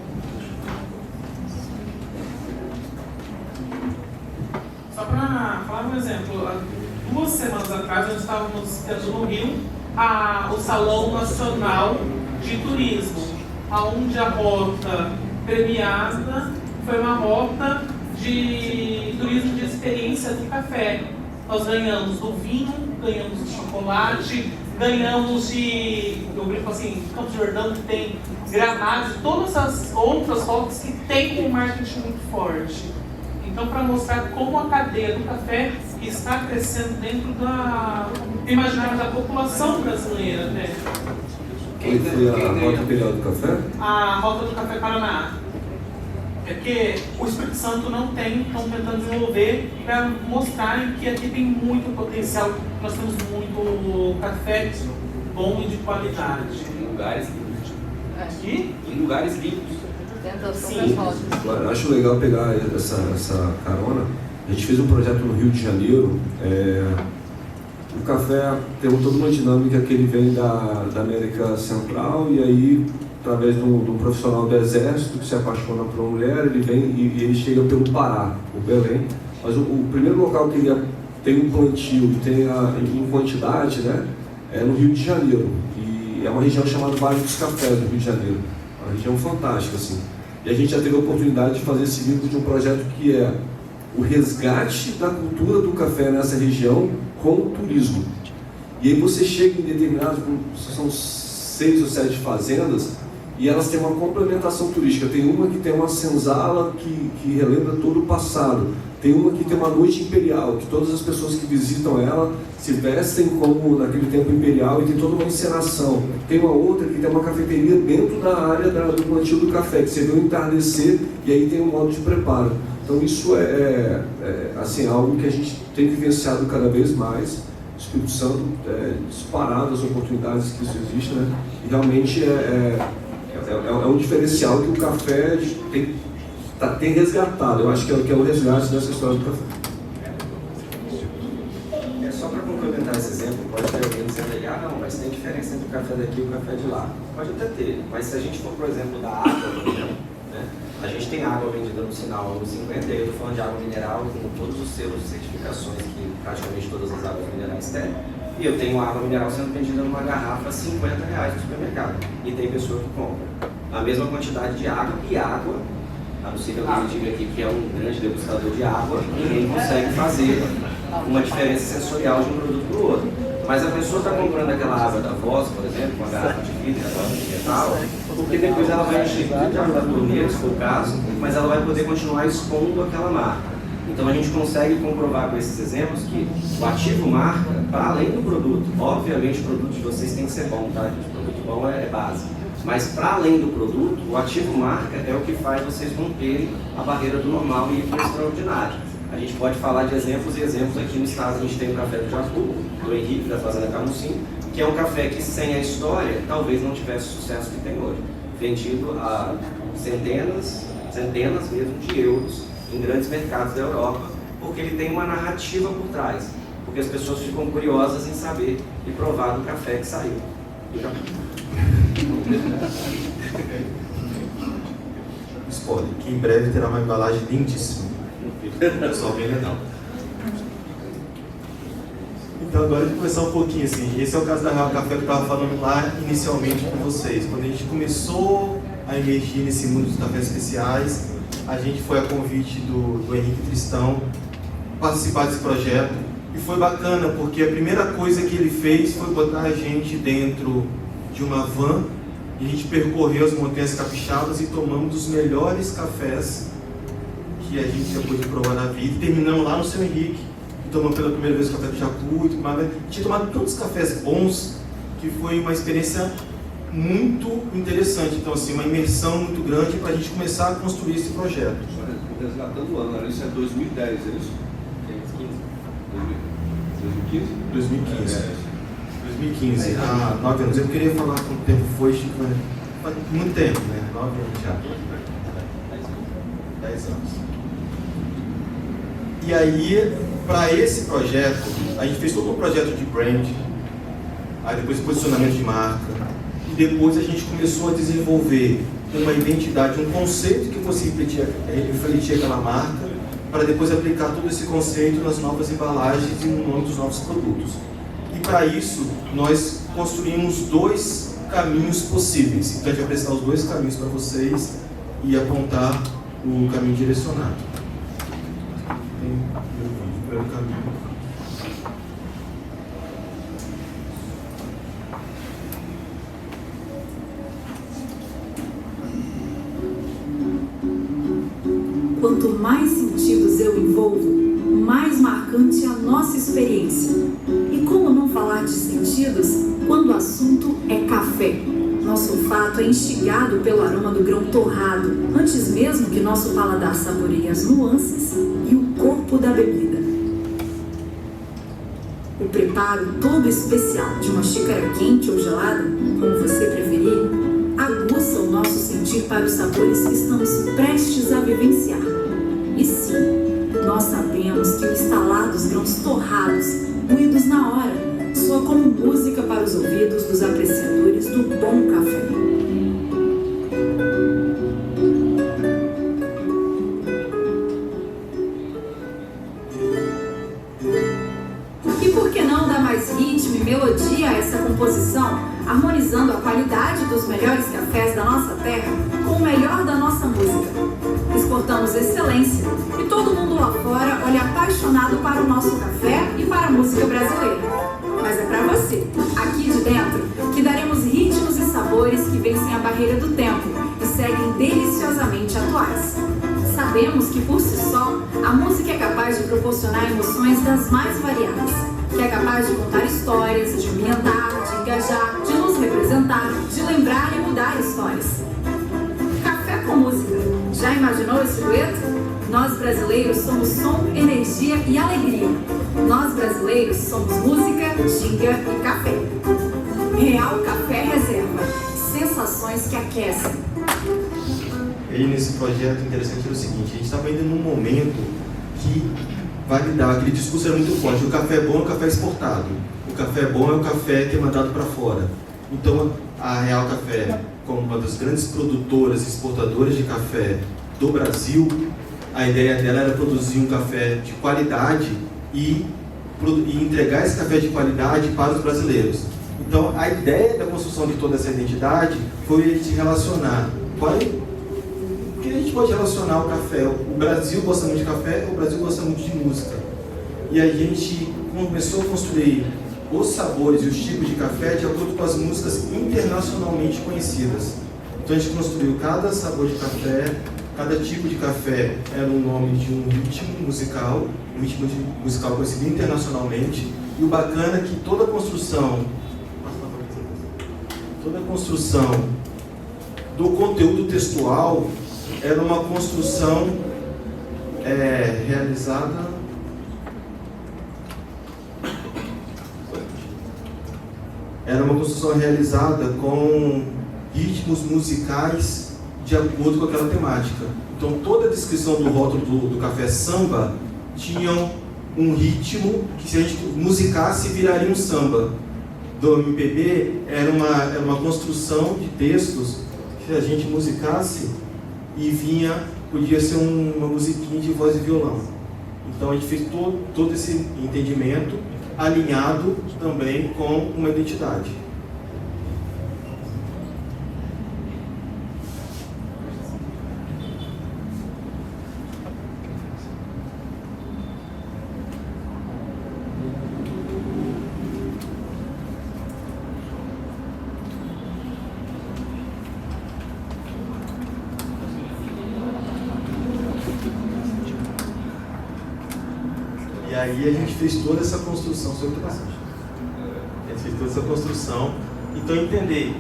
Só para falar um exemplo, 2 semanas atrás nós estávamos tendo no Rio o Salão Nacional de Turismo, onde a rota premiada foi uma rota de turismo de experiência do café. Nós ganhamos do vinho, ganhamos do chocolate, ganhamos de, eu brinco assim, Campos do Jordão, que tem Gramados, todas as outras rotas que tem um marketing muito forte. Então, para mostrar como a cadeia do café está crescendo dentro do imaginário da população brasileira, né? Quem foi a rota imperial do café? A rota do Café Paraná. É que o Espírito Santo não tem, estão tentando desenvolver para mostrarem que aqui tem muito potencial. Nós temos muito café bom e de qualidade. Em lugares limpos. Aqui? Em lugares limpos. Sim. Eu acho legal pegar essa carona. A gente fez um projeto no Rio de Janeiro. O café tem toda uma dinâmica que ele vem da América Central e aí, através de um profissional do Exército que se apaixona por uma mulher, ele vem e ele chega pelo Pará, o Belém. Mas o primeiro local que ele tem um plantio e tem em quantidade, né, é no Rio de Janeiro. E é uma região chamada Vale dos Cafés, do Rio de Janeiro. Uma região fantástica, assim. E a gente já teve a oportunidade de fazer esse vínculo de um projeto que é o resgate da cultura do café nessa região com o turismo. E aí você chega em determinados, são 6 ou 7 fazendas, e elas têm uma complementação turística. Tem uma que tem uma senzala que relembra todo o passado. Tem uma que tem uma noite imperial, que todas as pessoas que visitam ela se vestem como naquele tempo imperial e tem toda uma encenação. Tem uma outra que tem uma cafeteria dentro da área do plantio do café, que você vê o entardecer e aí tem um modo de preparo. Então isso assim, algo que a gente tem vivenciado cada vez mais. O Espírito Santo disparado as oportunidades que isso existe, né? E realmente é um diferencial que o café tem resgatado. Eu acho que é o resgate dessa história do café. Só para complementar esse exemplo, pode ter alguém dizendo aí, não, mas tem diferença entre o café daqui e o café de lá. Pode até ter, mas se a gente for, por exemplo, da água, por exemplo, né? A gente tem água vendida no sinal 50, eu estou falando de água mineral com todos os selos de certificações que praticamente todas as águas minerais têm. E eu tenho água mineral sendo vendida numa garrafa R$50 no supermercado. E tem pessoa que compra a mesma quantidade de água e água. A não ser que alguém diga aqui que é um grande degustador de água, ninguém consegue fazer uma diferença sensorial de um produto para o outro. Mas a pessoa está comprando aquela água da Voz, por exemplo, uma garrafa de vidro, garrafa de metal, porque depois ela vai encher de água da torneira, se for o caso, mas ela vai poder continuar expondo aquela marca. Então a gente consegue comprovar com esses exemplos que o ativo marca, para além do produto, obviamente o produto de vocês tem que ser bom, tá? O produto bom é base. Mas para além do produto, o ativo marca é o que faz vocês romperem a barreira do normal e ir para o extraordinário. A gente pode falar de exemplos e exemplos. Aqui no estado a gente tem o café do Jacu, do Henrique, da Fazenda Camusim, que é um café que sem a história talvez não tivesse o sucesso que tem hoje. Vendido a centenas mesmo de euros em grandes mercados da Europa, porque ele tem uma narrativa por trás, porque as pessoas ficam curiosas em saber e provar do café que saiu. Spoiler, que em breve terá uma embalagem lindíssima. Só bem legal. Então agora eu vou começar um pouquinho assim. Esse é o caso da Real Café que eu estava falando lá inicialmente com vocês. Quando a gente começou a emergir nesse mundo dos cafés especiais, a gente foi a convite do Henrique Tristão participar desse projeto. E foi bacana porque a primeira coisa que ele fez foi botar a gente dentro de uma van e a gente percorreu as montanhas capixabas e tomamos os melhores cafés que a gente já pôde provar na vida. E terminamos lá no Seu Henrique e tomamos pela primeira vez o café do Jacu e tudo mais. A gente tinha tomado tantos cafés bons que foi uma experiência muito interessante. Então, assim, uma imersão muito grande para a gente começar a construir esse projeto. Resgatando o ano, isso é 2010, é isso? 2015. 2015, há 9 anos. Eu queria falar quanto tempo foi, Chico, mas muito tempo, né? 9 anos já. 10 anos. E aí, para esse projeto, a gente fez todo um projeto de brand, aí depois posicionamento de marca, e depois a gente começou a desenvolver uma identidade, um conceito que fosse refletir aquela marca, para depois aplicar todo esse conceito nas novas embalagens e no nome dos novos produtos. E para isso, nós construímos 2 caminhos possíveis. Então a gente vai apresentar os 2 caminhos para vocês e apontar o caminho direcionado. Tem o primeiro caminho. Quanto mais sentidos eu envolvo, mais marcante é a nossa experiência. E como não falar de sentidos quando o assunto é café? Nosso olfato é instigado pelo aroma do grão torrado, antes mesmo que nosso paladar saboreie as nuances e o corpo da bebida. O preparo todo especial de uma xícara quente ou gelada, como você preferir, aguça o nosso sentir para os sabores que estamos prestes a vivenciar. E sim, nós sabemos que o estalar dos grãos torrados, moídos na hora, soa como música para os ouvidos dos apreciadores do bom café. E por que não dar mais ritmo e melodia a essa composição, harmonizando a qualidade dos melhores cafés da nossa terra com o melhor da nossa música? Exportamos excelência e todo mundo lá fora olha apaixonado para o nosso café e para a música brasileira. Mas é para você extremamente atuais. Sabemos que, por si só, a música é capaz de proporcionar emoções das mais variadas, que é capaz de contar histórias, de ambientar, de engajar, de nos representar, de lembrar e mudar histórias. Café com música. Já imaginou esse dueto? Nós brasileiros somos som, energia e alegria. Nós brasileiros somos música, ginga e café. Real Café Reserva. Sensações que aquecem. E aí nesse projeto interessante é o seguinte, a gente estava indo num momento que validava, aquele discurso era muito forte, o café bom é o café exportado, o café bom é o café que é mandado para fora. Então a Real Café, como uma das grandes produtoras e exportadoras de café do Brasil, a ideia dela era produzir um café de qualidade e entregar esse café de qualidade para os brasileiros. Então a ideia da construção de toda essa identidade foi a gente relacionar porque a gente pode relacionar o café. O Brasil gosta muito de café, o Brasil gosta muito de música. E a gente começou a construir os sabores e os tipos de café de acordo com as músicas internacionalmente conhecidas. Então a gente construiu cada sabor de café, cada tipo de café era o nome de um ritmo musical conhecido internacionalmente. E o bacana é que toda a construção do conteúdo textual era uma construção realizada com ritmos musicais de acordo com aquela temática. Então toda a descrição do rótulo do café samba tinha um ritmo que, se a gente musicasse, viraria um samba. Do MPB era uma construção de textos que, se a gente musicasse, e podia ser uma musiquinha de voz e violão. Então a gente fez todo esse entendimento alinhado também com uma identidade. E aí a gente fez toda essa construção, então entender,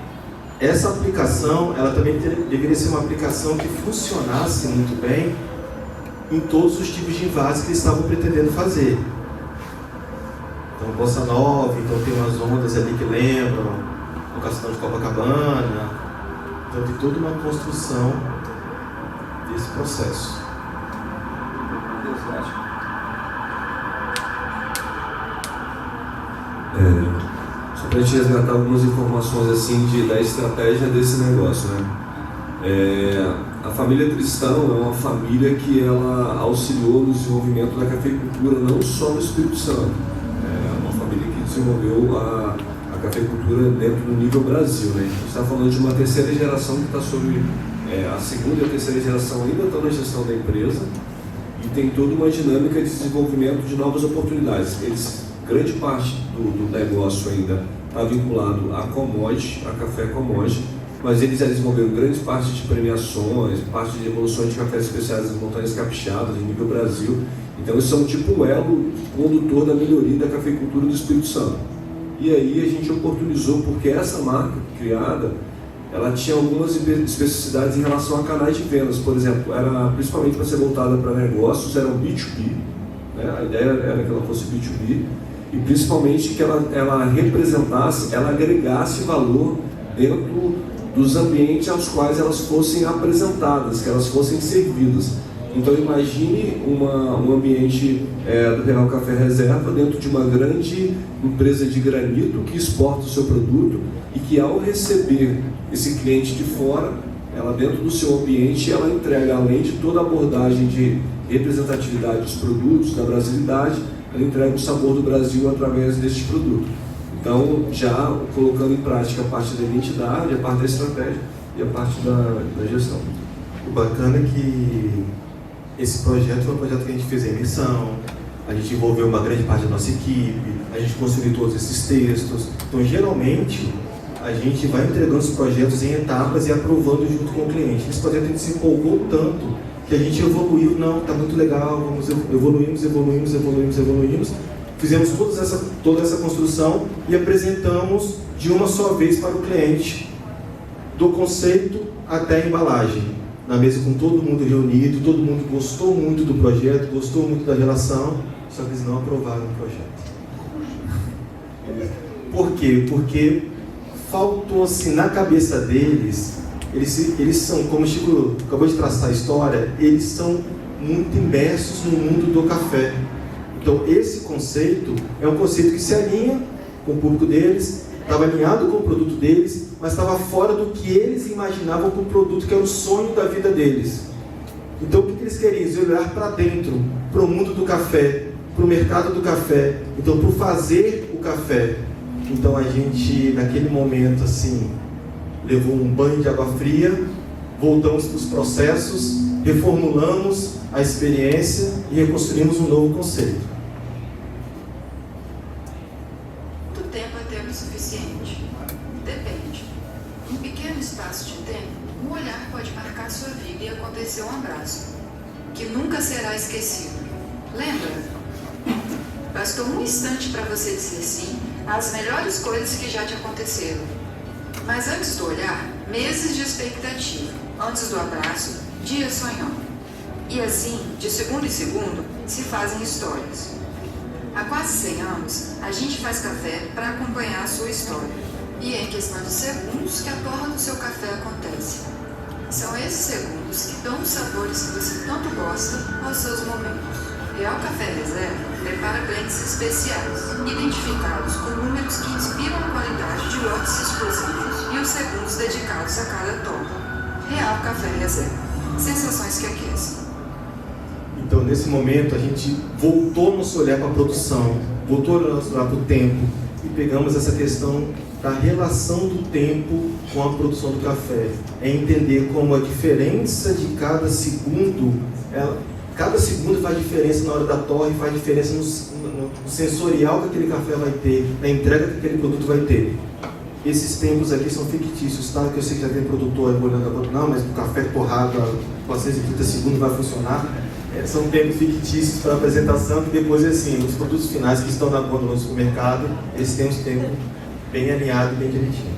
essa aplicação, ela também deveria ser uma aplicação que funcionasse muito bem em todos os tipos de envases que eles estavam pretendendo fazer. Então Bossa Nova, então tem umas ondas ali que lembram o Castelo de Copacabana, então tem toda uma construção desse processo. Só para a gente resgatar algumas informações assim da estratégia desse negócio, né? A família Tristão é uma família que ela auxiliou no desenvolvimento da cafeicultura não só no Espírito Santo. É uma família que desenvolveu a cafeicultura dentro do nível Brasil, né? A gente está falando de uma terceira geração que está sobre a segunda e a terceira geração ainda estão na gestão da empresa e tem toda uma dinâmica de desenvolvimento de novas oportunidades. Grande parte do negócio ainda está vinculado a commodity, a café commodity, mas eles já desenvolveram grande parte de premiações, parte de evoluções de cafés especiais das montanhas capixadas, em nível Brasil. Então eles são tipo um elo condutor da melhoria da cafeicultura do Espírito Santo. E aí a gente oportunizou, porque essa marca criada, ela tinha algumas especificidades em relação a canais de vendas. Por exemplo, era principalmente para ser voltada para negócios, era um B2B, né? A ideia era que ela fosse B2B, e principalmente que ela representasse, ela agregasse valor dentro dos ambientes aos quais elas fossem apresentadas, que elas fossem servidas. Então imagine um ambiente do Real Café Reserva dentro de uma grande empresa de granito que exporta o seu produto e que, ao receber esse cliente de fora, ela dentro do seu ambiente, ela entrega, além de toda a abordagem de representatividade dos produtos, da brasilidade, ela entrega o sabor do Brasil através deste produto. Então, já colocando em prática a parte da identidade, a parte da estratégia e a parte da gestão. O bacana é que esse projeto foi um projeto que a gente fez a imersão, a gente envolveu uma grande parte da nossa equipe, a gente construiu todos esses textos. Então, geralmente, a gente vai entregando os projetos em etapas e aprovando junto com o cliente. Esse projeto a gente se empolgou tanto que a gente evoluiu, não, está muito legal, evoluímos, fizemos toda essa construção e apresentamos de uma só vez para o cliente, do conceito até a embalagem, na mesa com todo mundo reunido, todo mundo gostou muito do projeto, gostou muito da relação, só que eles não aprovaram o projeto. Por quê? Porque faltou assim na cabeça deles, eles são, como o Chico acabou de traçar a história, eles são muito imersos no mundo do café. Então esse conceito é um conceito que se alinha com o público deles, estava alinhado com o produto deles, mas estava fora do que eles imaginavam com o produto, que era o sonho da vida deles. Então o que eles queriam? Eles olhar para dentro, para o mundo do café, para o mercado do café, então para o fazer o café. Então a gente, naquele momento, assim, levou um banho de água fria, voltamos para os processos, reformulamos a experiência e reconstruímos um novo conceito. Quanto tempo é tempo suficiente? Depende. Em um pequeno espaço de tempo, um olhar pode marcar sua vida e acontecer um abraço, que nunca será esquecido. Lembra? Bastou um instante para você dizer sim às melhores coisas que já te aconteceram. Mas antes do olhar, meses de expectativa. Antes do abraço, dias sonhando. E assim, de segundo em segundo, se fazem histórias. Há quase 100 anos, a gente faz café para acompanhar a sua história. E é em questão de segundos que a torra do seu café acontece. São esses segundos que dão os sabores que você tanto gosta aos seus momentos. Real Café Reserva prepara blends especiais, identificados com números que inspiram a qualidade de lotes exclusivos e os segundos dedicados a cada torra. Real Café Reserva. Sensações que aquecem. Então, nesse momento, a gente voltou nosso olhar para a produção, voltou nosso olhar para o tempo e pegamos essa questão da relação do tempo com a produção do café. É entender como a diferença de cada segundo, cada segundo faz diferença na hora da torre, faz diferença no sensorial que aquele café vai ter, na entrega que aquele produto vai ter. Esses tempos aqui são fictícios, tá? Que eu sei que já tem produtor olhando agora, não, mas o café torrado a 430 segundos vai funcionar. São tempos fictícios para apresentação, que depois, assim, os produtos finais que estão na gôndola no supermercado, eles têm um tempo bem alinhado e bem direitinho.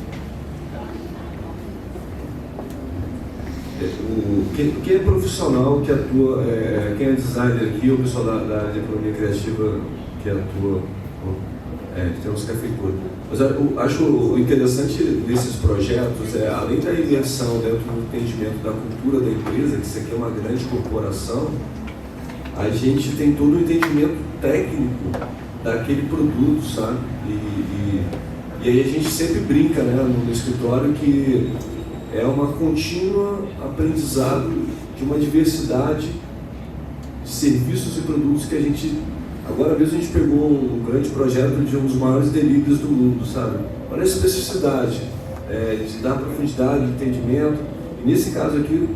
Quem é profissional que atua, quem é designer aqui, o pessoal da área de economia criativa que atua, que tem uns cafeicultores. Mas eu acho interessante desses projetos, além da imersão dentro do entendimento da cultura da empresa, que isso aqui é uma grande corporação, a gente tem todo o entendimento técnico daquele produto, sabe? E aí a gente sempre brinca, né, no escritório, que é uma contínua aprendizado de uma diversidade de serviços e produtos que a gente... Agora mesmo a gente pegou um grande projeto de um dos maiores deliveries do mundo, sabe? Olha a especificidade, de dar profundidade, de entendimento. E nesse caso aqui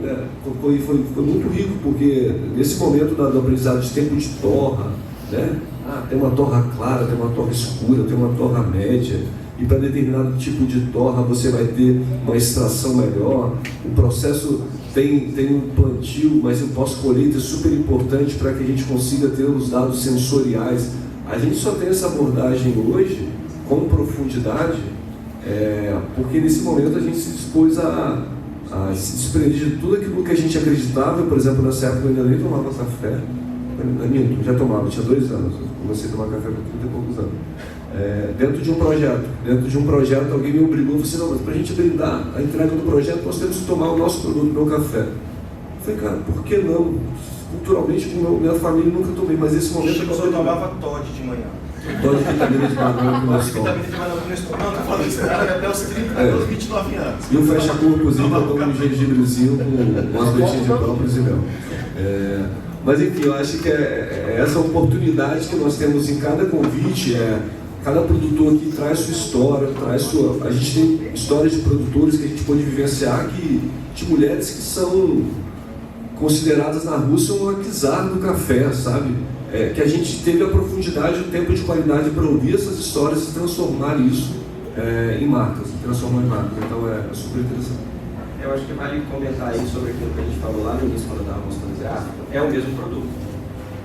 foi muito rico, porque nesse momento do aprendizado de tempo de torra, né? Tem uma torra clara, tem uma torra escura, tem uma torra média. E para determinado tipo de torra você vai ter uma extração melhor. O processo tem um plantio, mas o pós-colheita é super importante para que a gente consiga ter os dados sensoriais. A gente só tem essa abordagem hoje com profundidade, porque nesse momento a gente se dispôs a se desprender de tudo aquilo que a gente acreditava. Por exemplo, nessa época eu ainda nem tomava café. Eu já tomava, tinha 2 anos. Eu comecei a tomar café com 30 e poucos anos. Dentro de um projeto, alguém me obrigou e falou assim, não, mas para a gente brindar a entrega do projeto, nós temos que tomar o nosso produto, meu café. Eu falei, cara, por que não? Culturalmente, minha família nunca tomei, mas esse momento... Eu só tomava Todd de manhã. Todd de vitamina de banana que nós tomamos. Vitamina de banana que nós tomamos. Não, tô falando isso, até os 30, até os 29 anos. E o fecha-corpozinho, eu tomo um gengibrezinho com umas gotinhas de própolis e mel. Mas enfim, eu acho que essa oportunidade que nós temos em cada convite, cada produtor aqui traz sua história, a gente tem histórias de produtores que a gente pode vivenciar, de mulheres que são consideradas na Rússia uma czar do café, sabe? Que a gente teve a profundidade, o tempo de qualidade para ouvir essas histórias e transformar isso em marcas, transformando em marcas. Então é super interessante. Eu acho que vale comentar aí sobre aquilo que a gente falou lá no início, quando eu estava mostrando o gráfico. É o mesmo produto.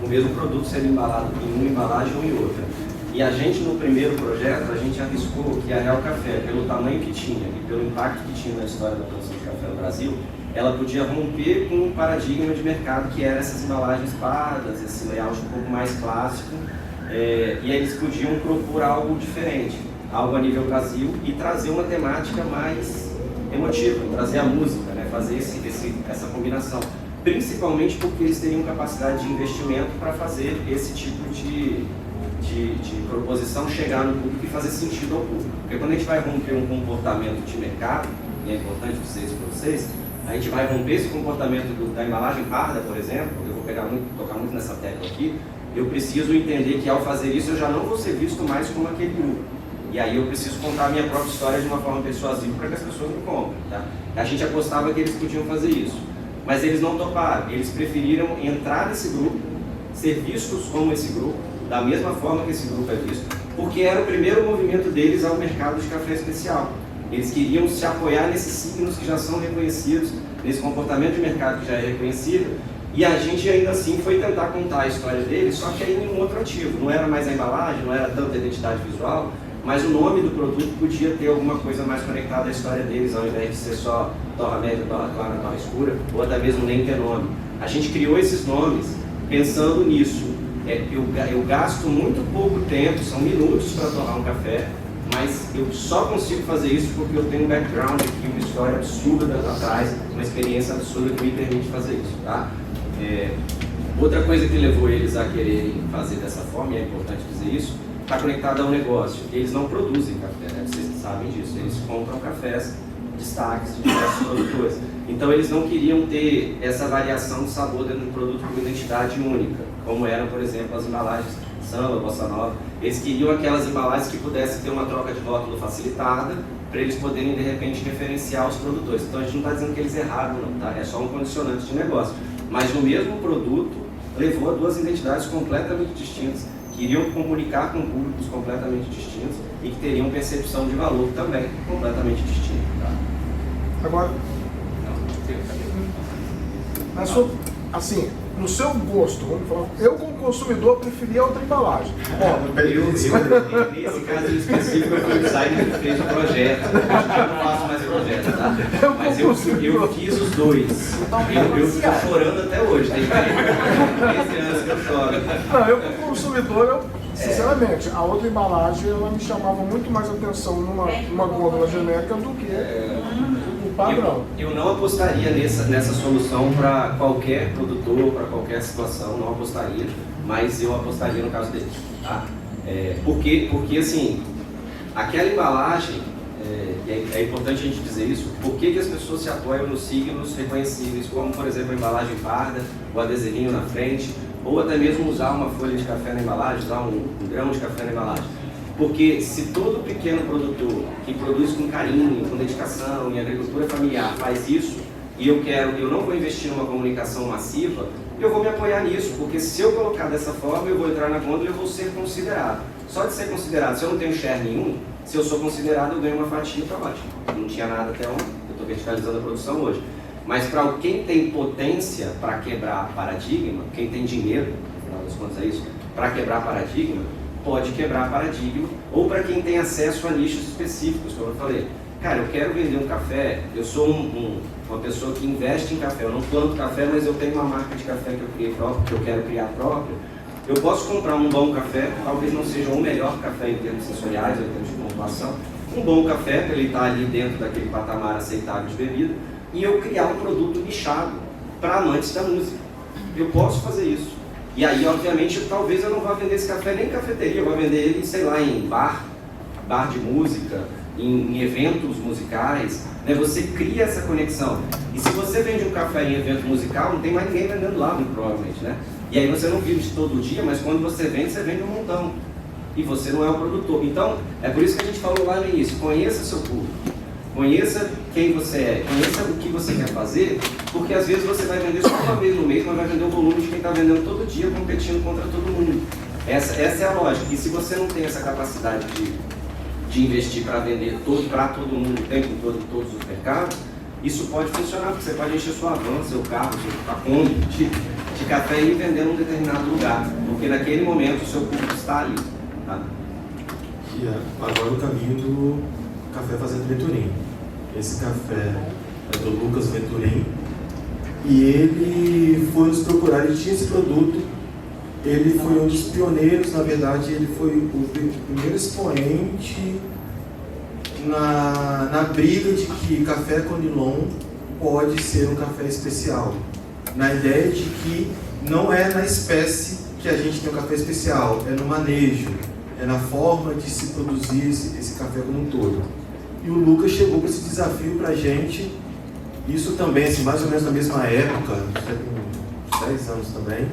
O mesmo produto sendo embalado em uma embalagem ou em outra. E a gente, no primeiro projeto, a gente arriscou que a Real Café, pelo tamanho que tinha e pelo impacto que tinha na história da produção de café no Brasil, ela podia romper com um paradigma de mercado que era essas embalagens pardas, esse layout um pouco mais clássico, e eles podiam propor algo diferente, algo a nível Brasil, e trazer uma temática mais emotiva, trazer a música, né? Fazer essa combinação. Principalmente porque eles teriam capacidade de investimento para fazer esse tipo de proposição chegar no público e fazer sentido ao público. Porque quando a gente vai romper um comportamento de mercado, e é importante dizer isso para vocês, a gente vai romper esse comportamento da embalagem parda, por exemplo, eu vou tocar muito nessa tecla aqui, eu preciso entender que ao fazer isso eu já não vou ser visto mais como aquele grupo. E aí eu preciso contar a minha própria história de uma forma persuasiva para que as pessoas me comprem. Tá? A gente apostava que eles podiam fazer isso, mas eles não toparam, eles preferiram entrar nesse grupo, ser vistos como esse grupo, da mesma forma que esse grupo é visto, porque era o primeiro movimento deles ao mercado de café especial. Eles queriam se apoiar nesses signos que já são reconhecidos, nesse comportamento de mercado que já é reconhecido, e a gente ainda assim foi tentar contar a história deles, só que aí em um outro ativo. Não era mais a embalagem, não era tanta identidade visual, mas o nome do produto podia ter alguma coisa mais conectada à história deles, ao invés de ser só torra média, torra clara, torra escura, ou até mesmo nem ter nome. A gente criou esses nomes pensando nisso. Eu gasto muito pouco tempo, são minutos para torrar um café, mas eu só consigo fazer isso porque eu tenho um background aqui, uma história absurda atrás, uma experiência absurda que me permite fazer isso, tá? Outra coisa que levou eles a quererem fazer dessa forma, e é importante dizer isso, está conectada ao negócio. Eles não produzem café, né? Vocês sabem disso, eles compram cafés, destaques de diversos produtores. Então eles não queriam ter essa variação de sabor dentro do produto com identidade única, como eram, por exemplo, as embalagens Samba, Bossa Nova. Eles queriam aquelas embalagens que pudessem ter uma troca de rótulo facilitada, para eles poderem, de repente, referenciar os produtores. Então a gente não está dizendo que eles erraram, não, tá? É só um condicionante de negócio. Mas o mesmo produto levou a duas identidades completamente distintas, que iriam comunicar com públicos completamente distintos e que teriam percepção de valor também completamente distinta. Tá? Agora, assim, no seu gosto, vamos falar, eu como consumidor preferia outra embalagem. Nesse caso específico, eu fui o designer que fez o projeto. Eu não faço mais projeto, tá? Mas eu fiz os dois. Eu fico chorando até hoje. Tem 13 anos que eu choro. Não, eu como consumidor, sinceramente, a outra embalagem ela me chamava muito mais atenção numa gôndola genérica do que o padrão. Eu não apostaria nessa solução para qualquer produtor, para qualquer situação, não apostaria, mas eu apostaria no caso deles. Tá? Porque assim, aquela embalagem, é importante a gente dizer isso, por que as pessoas se apoiam nos signos reconhecíveis, como por exemplo a embalagem parda, o adesivinho na frente, ou até mesmo usar uma folha de café na embalagem, usar um grão de café na embalagem. Porque se todo pequeno produtor que produz com carinho, com dedicação, em agricultura familiar faz isso, e eu não vou investir numa comunicação massiva, eu vou me apoiar nisso, porque se eu colocar dessa forma, eu vou entrar na gôndola e eu vou ser considerado. Só de ser considerado, se eu não tenho share nenhum, se eu sou considerado, eu ganho uma fatia para baixo. Não tinha nada até ontem, eu estou verticalizando a produção hoje. Mas para quem tem potência para quebrar paradigma, quem tem dinheiro, no final das contas é isso, para quebrar paradigma, pode quebrar paradigma, ou para quem tem acesso a nichos específicos, como eu falei. Cara, eu quero vender um café, eu sou uma pessoa que investe em café, eu não planto café, mas eu tenho uma marca de café que eu criei próprio, que eu quero criar próprio. Eu posso comprar um bom café, talvez não seja o melhor café em termos sensoriais ou em termos de pontuação, um bom café, para ele estar ali dentro daquele patamar aceitável de bebida, e eu criar um produto nichado para amantes da música. Eu posso fazer isso. E aí, obviamente, talvez eu não vá vender esse café nem em cafeteria, eu vou vender ele, sei lá, em bar de música, em eventos musicais, né? Você cria essa conexão. E se você vende um café em evento musical, não tem mais ninguém vendendo lá, muito provavelmente, né? E aí você não vive todo dia, mas quando você vende um montão. E você não é o produtor. Então, é por isso que a gente falou lá no início, conheça seu público. Conheça quem você é, conheça o que você quer fazer, porque às vezes você vai vender só uma vez no mês, mas vai vender o volume de quem está vendendo todo dia, competindo contra todo mundo. Essa é a lógica. E se você não tem essa capacidade de investir para vender para todo mundo, o tempo todo, em todos os mercados, isso pode funcionar, porque você pode encher sua van, seu carro, sua Kombi de café e ir vender em um determinado lugar, porque naquele momento o seu público está ali. Tá? E agora o caminho do Café Fazenda Venturim. Esse café é do Lucas Venturim e ele foi nos procurar, ele tinha esse produto, ele foi um dos pioneiros, na verdade ele foi o primeiro expoente na briga de que café Conilon pode ser um café especial, na ideia de que não é na espécie que a gente tem um café especial, é no manejo, é na forma de se produzir esse café como um todo. E o Lucas chegou com esse desafio para a gente, isso também, assim, mais ou menos na mesma época, já tem 10 anos também,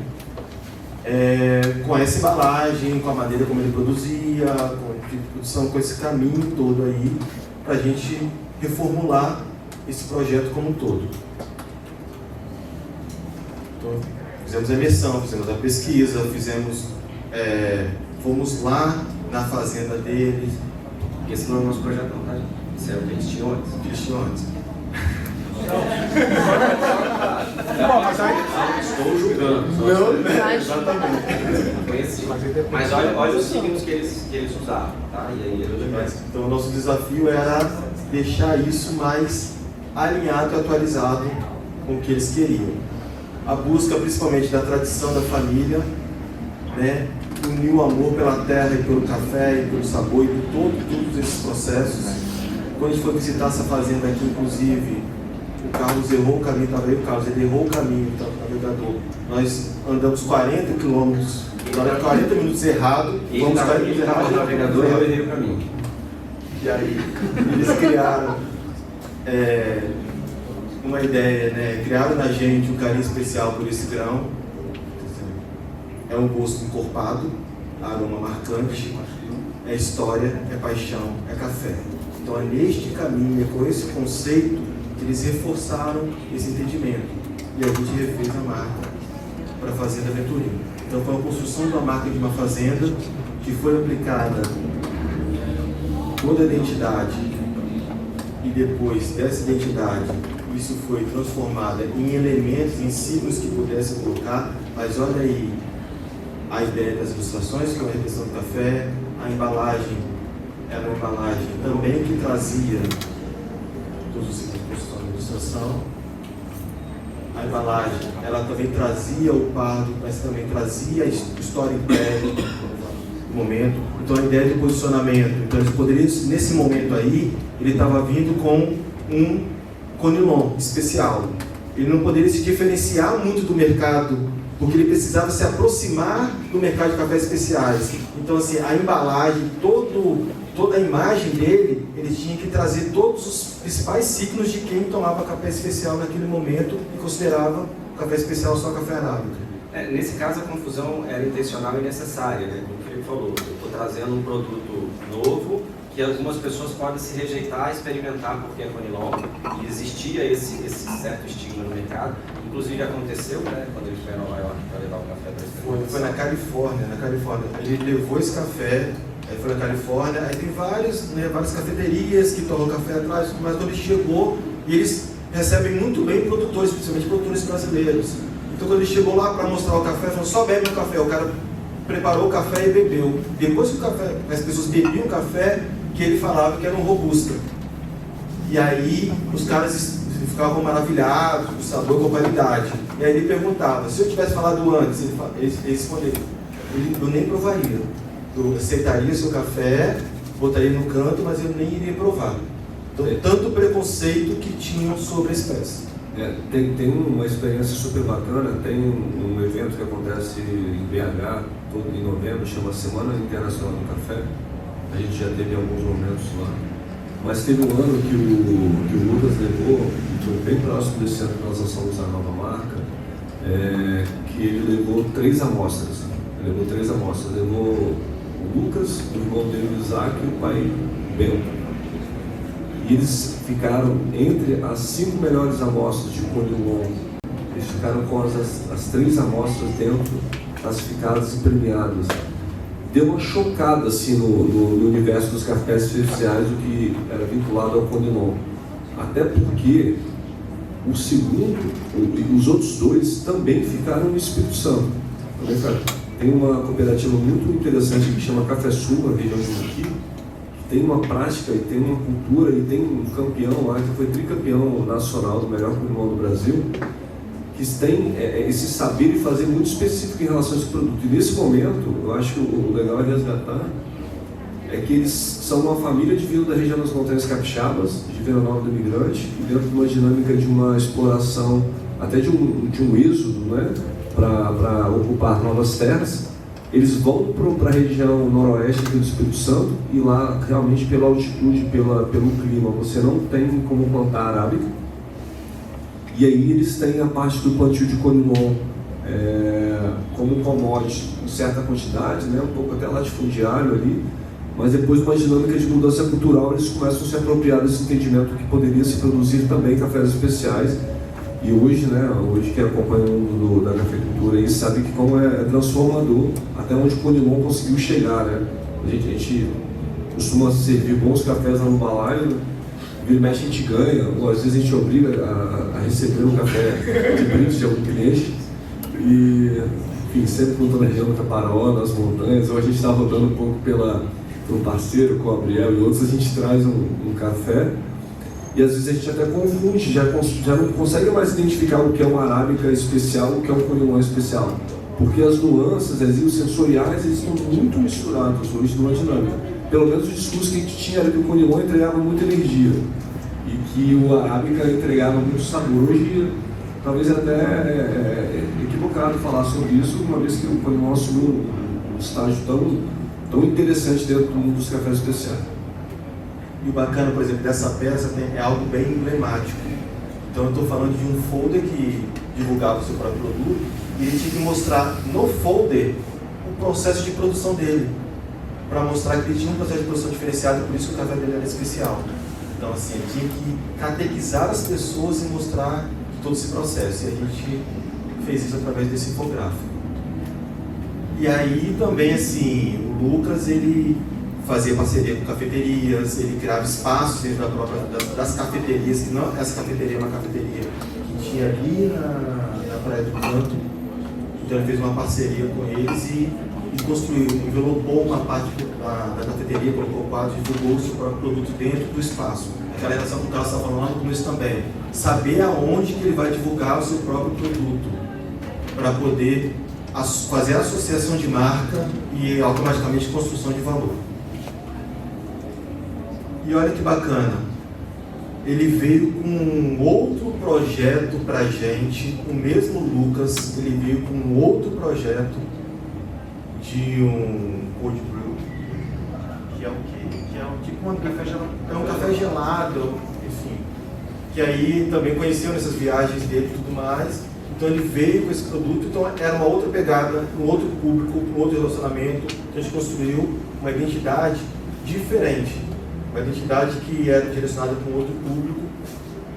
com essa embalagem, com a maneira como ele produzia, com a produção, com esse caminho todo aí, para a gente reformular esse projeto como um todo. Então, fizemos a imersão, fizemos a pesquisa, fomos lá na fazenda deles. Esse não é o nosso projeto não, tá? Isso é o que eles tinham antes. Bom, mas aí... Estou julgando. Não, exatamente. Mas olha os signos que eles usavam, tá? E aí, então o nosso desafio era deixar isso mais alinhado e atualizado com o que eles queriam. A busca principalmente da tradição da família, né? Unir o amor pela terra e pelo café e pelo sabor e por todos esses processos. Quando a gente foi visitar essa fazenda aqui, inclusive, o Carlos errou o caminho, estava aí o Carlos, ele errou o caminho, o navegador. Nós andamos 40 quilômetros, 40 minutos errado, vamos 40 minutos errado. O navegador, eu errei o caminho. E aí, eles criaram uma ideia, né? Criaram na gente um carinho especial por esse grão. É um gosto encorpado, aroma marcante, é história, é paixão, é café. Então é neste caminho, é com esse conceito que eles reforçaram esse entendimento. E a gente refez a marca para a Fazenda Venturim. Então foi uma construção de uma marca de uma fazenda que foi aplicada toda a identidade e depois dessa identidade isso foi transformado em elementos, em signos que pudessem colocar, mas olha aí a ideia das ilustrações, que é uma representação do café, a embalagem era uma embalagem também que trazia todos os signos de construção da ilustração. A embalagem, ela também trazia o pardo, mas também trazia a história interna do momento. Então a ideia de posicionamento, então eles poderiam, nesse momento aí, ele estava vindo com um Conilon especial. Ele não poderia se diferenciar muito do mercado, porque ele precisava se aproximar do mercado de cafés especiais. Então assim, a embalagem, toda a imagem dele, ele tinha que trazer todos os principais signos de quem tomava café especial naquele momento e considerava o café especial só café arábica. Nesse caso, a confusão era intencional e necessária, né? Como o Felipe falou, eu estou trazendo um produto novo que algumas pessoas podem se rejeitar, experimentar porque é Conilon, e existia esse certo estigma no mercado. Inclusive aconteceu, né, quando ele foi a Nova York para levar o café para experimentar. Foi na Califórnia. Ele levou esse café, aí foi na Califórnia, aí tem várias cafeterias que tomam café atrás, mas quando ele chegou, e eles recebem muito bem produtores, principalmente produtores brasileiros. Então quando ele chegou lá para mostrar o café, falou, só bebe o café, o cara preparou o café e bebeu. Depois que as pessoas bebiam o café, que ele falava que era um robusta. E aí os caras ficavam maravilhados com o sabor, com a qualidade. E aí ele perguntava, se eu tivesse falado antes, ele respondeu, eu nem provaria. Eu aceitaria seu café, botaria no canto, mas eu nem iria provar. Então, tanto preconceito que tinham sobre a espécie. Tem uma experiência super bacana, tem um evento que acontece em BH, todo em novembro, chama Semana Internacional do Café. A gente já teve alguns momentos lá. Mas teve um ano que o Lucas levou, foi bem próximo desse ano que nós lançamos a nova marca, que ele levou 3 amostras. Levou o Lucas, o irmão dele, o Isaac, e o pai Bento. E eles ficaram entre as 5 melhores amostras de Conilon. Eles ficaram com as 3 amostras dentro, classificadas e premiadas. deu uma chocada assim, no universo dos cafés especiais, o que era vinculado ao Conilon. Até porque o segundo e os outros dois também ficaram no Espírito Santo. Tem uma cooperativa muito interessante que chama Café Sul, na região de Moqui, tem uma prática e tem uma cultura e tem um campeão lá que foi tricampeão nacional do melhor Conilon do Brasil, que tem esse saber e fazer muito específico em relação a esse produto. E nesse momento, eu acho que o legal é resgatar é que eles são uma família de vindo da região das Montanhas Capixabas, de Vila Nova do Imigrante, e dentro de uma dinâmica de uma exploração, até de um êxodo, né, para ocupar novas terras. Eles vão para a região noroeste do Espírito Santo e lá, realmente, pela altitude, pelo clima, você não tem como plantar arábica. E aí eles têm a parte do plantio de Conilon como commodity em certa quantidade, né, um pouco até latifundiário ali, mas depois uma dinâmica de mudança cultural eles começam a se apropriar desse entendimento que poderia se produzir também cafés especiais. E hoje, né, que acompanha o mundo da cafeicultura aí, sabe que como é transformador, até onde o Conilon conseguiu chegar, né? A gente costuma servir bons cafés lá no balaio, né? Vira e mexe a gente ganha, ou às vezes a gente obriga a receber um café de brinde de algum cliente. E, enfim, sempre contando a região do Caparó, nas montanhas, ou a gente está rodando um pouco pelo parceiro, com o Gabriel e outros, a gente traz um café. E às vezes a gente até confunde, já não consegue mais identificar o que é uma arábica especial, o que é um Conilon especial. Porque as nuances e os sensoriais eles estão muito misturados hoje numa dinâmica. Pelo menos o discurso que a gente tinha era que o Conilon entregava muita energia e que o arábica entregava muito sabor. Hoje, talvez até equivocado falar sobre isso, uma vez que o Conilon assumiu um estágio tão interessante dentro do mundo dos cafés especiais. E o bacana, por exemplo, dessa peça é algo bem emblemático. Então eu estou falando de um folder que divulgava o seu próprio produto e ele tinha que mostrar no folder o processo de produção dele, para mostrar que ele tinha um processo de produção diferenciado, por isso que o café dele era especial. Então assim, ele tinha que catequizar as pessoas e mostrar todo esse processo. E a gente fez isso através desse infográfico. E aí também assim, o Lucas, ele fazia parceria com cafeterias, ele criava espaços dentro das cafeterias, que não, essa cafeteria é uma cafeteria que tinha ali na Praia do Canto. Então ele fez uma parceria com eles e construiu, envelopou uma parte da cafeteria, colocou quadros, divulgou o seu próprio produto dentro do espaço. Aquela relação que o Carlos estava falando lá no começo também. Saber aonde que ele vai divulgar o seu próprio produto, para poder fazer a associação de marca e automaticamente construção de valor. E olha que bacana, ele veio com um outro projeto para a gente, o mesmo Lucas, ele veio com um outro projeto de um cold brew, que é o quê? Que é tipo um café gelado. É um café gelado, enfim. Que aí também conheceu nessas viagens dele e tudo mais. Então ele veio com esse produto, então era uma outra pegada, um outro público, um outro relacionamento. Então a gente construiu uma identidade diferente. Uma identidade que era direcionada para um outro público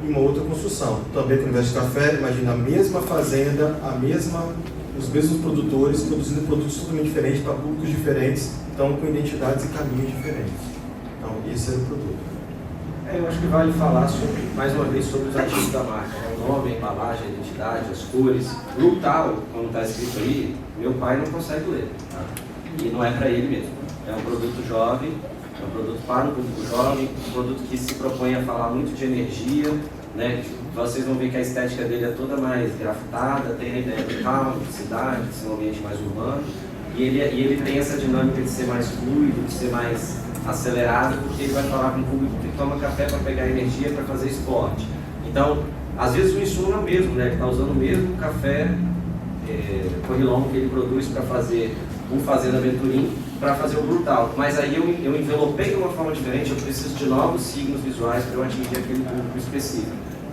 e uma outra construção. Também com o Universo de Café, imagina a mesma fazenda, os mesmos produtores produzindo produtos totalmente diferentes para públicos diferentes, então com identidades e caminhos diferentes. Então esse era o produto. Eu acho que vale falar mais uma vez sobre os ativos da marca, né? O nome, a embalagem, a identidade, as cores. Brutal, como está escrito aí, meu pai não consegue ler, tá? E não é para ele mesmo. É um produto jovem. É um produto para o público jovem, um produto que se propõe a falar muito de energia, né? Vocês vão ver que a estética dele é toda mais grafitada, tem a ideia de calma, de cidade, de ser um ambiente mais urbano, e ele tem essa dinâmica de ser mais fluido, de ser mais acelerado, porque ele vai falar com o público que toma café para pegar energia, para fazer esporte. Então, às vezes o insumo é o mesmo, né? Ele está usando o mesmo café Conilon que ele produz para fazer o Fazenda Venturim, para fazer o Brutal, mas aí eu envelopei de uma forma diferente, eu preciso de novos signos visuais para eu atingir aquele público específico.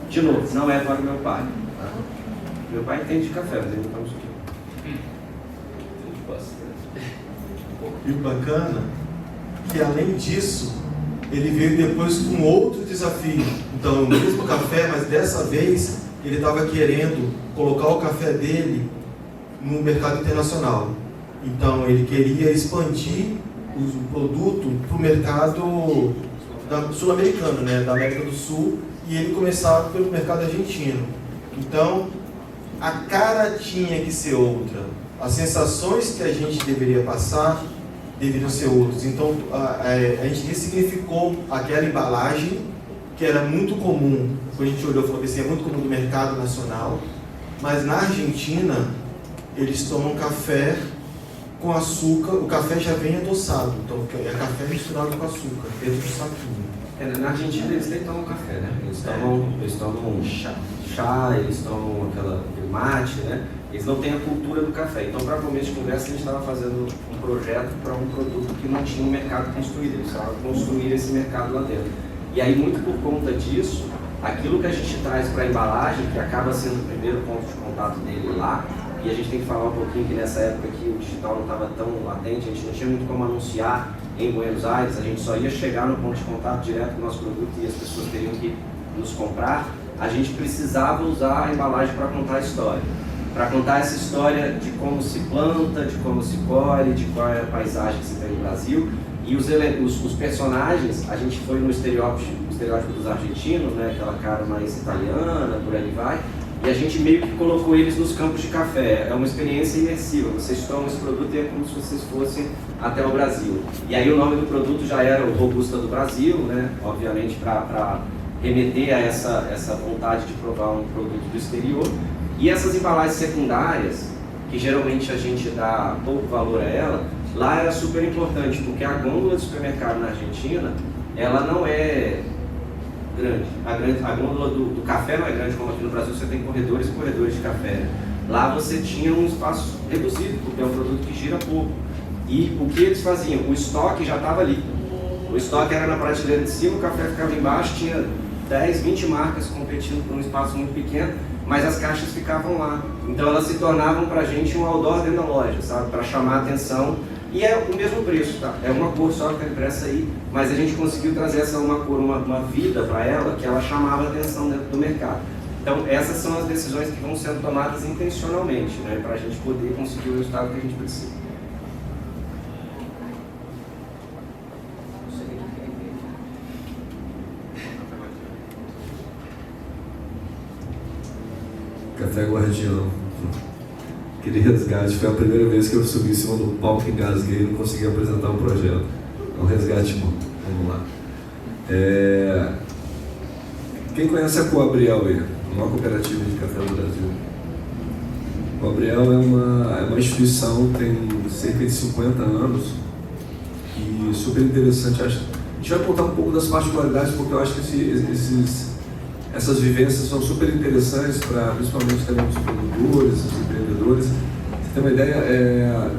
De novo, não é para o meu pai. Tá? Meu pai entende de café, mas ele não está no suquinho. Entende bastante. E o bacana, que além disso, ele veio depois com outro desafio. Então, o mesmo café, mas dessa vez, ele estava querendo colocar o café dele no mercado internacional. Então ele queria expandir o produto para o mercado sul-americano, né, da América do Sul, e ele começava pelo mercado argentino. Então a cara tinha que ser outra, as sensações que a gente deveria passar deveriam ser outras. Então a gente ressignificou aquela embalagem que era muito comum, quando a gente olhou e falou assim, é muito comum no mercado nacional, mas na Argentina eles tomam café com açúcar, o café já vem adoçado, então é café misturado com açúcar, dentro do saquinho. Na Argentina eles nem tomam café, né? Eles tomam chá, eles tomam aquele mate, né? Eles não têm a cultura do café. Então, para começo de conversa, a gente estava fazendo um projeto para um produto que não tinha um mercado construído. Eles estavam construindo esse mercado lá dentro. E aí, muito por conta disso, aquilo que a gente traz para a embalagem, que acaba sendo o primeiro ponto de contato dele lá, e a gente tem que falar um pouquinho que nessa época que o digital não estava tão latente, a gente não tinha muito como anunciar em Buenos Aires, a gente só ia chegar no ponto de contato direto com o nosso produto e as pessoas teriam que nos comprar. A gente precisava usar a embalagem para contar a história. Para contar essa história de como se planta, de como se colhe, de qual é a paisagem que se tem no Brasil. E os personagens, a gente foi no estereótipo dos argentinos, né, aquela cara mais italiana, por aí vai, e a gente meio que colocou eles nos campos de café. É uma experiência imersiva, vocês tomam esse produto e é como se vocês fossem até o Brasil. E aí o nome do produto já era o Robusta do Brasil, né, obviamente para remeter a essa vontade de provar um produto do exterior. E essas embalagens secundárias, que geralmente a gente dá pouco valor a ela, lá era super importante, porque a gôndola de supermercado na Argentina, ela não é grande. A gôndola do café não é grande, como aqui no Brasil você tem corredores e corredores de café. Lá você tinha um espaço reduzido, porque é um produto que gira pouco. E o que eles faziam? O estoque já estava ali. O estoque era na prateleira de cima, o café ficava embaixo, tinha 10, 20 marcas competindo por um espaço muito pequeno, mas as caixas ficavam lá. Então elas se tornavam pra gente um outdoor dentro da loja, sabe? Para chamar a atenção. E é o mesmo preço, tá? É uma cor só que está impressa aí, mas a gente conseguiu trazer essa uma cor, uma vida para ela, que ela chamava a atenção dentro do mercado. Então essas são as decisões que vão sendo tomadas intencionalmente, né? Para a gente poder conseguir o resultado que a gente precisa. Café Guardião. Aquele resgate foi a primeira vez que eu subi em cima do palco, engasguei e não consegui apresentar um projeto. É um resgate bom. Vamos lá. Quem conhece a Coabriel aí? Uma cooperativa de café do Brasil. A Coabriel é uma instituição que tem cerca de 50 anos e super interessante. A gente vai contar um pouco das particularidades, porque eu acho que essas vivências são super interessantes para principalmente também os produtores, os empreendedores. Você tem uma ideia,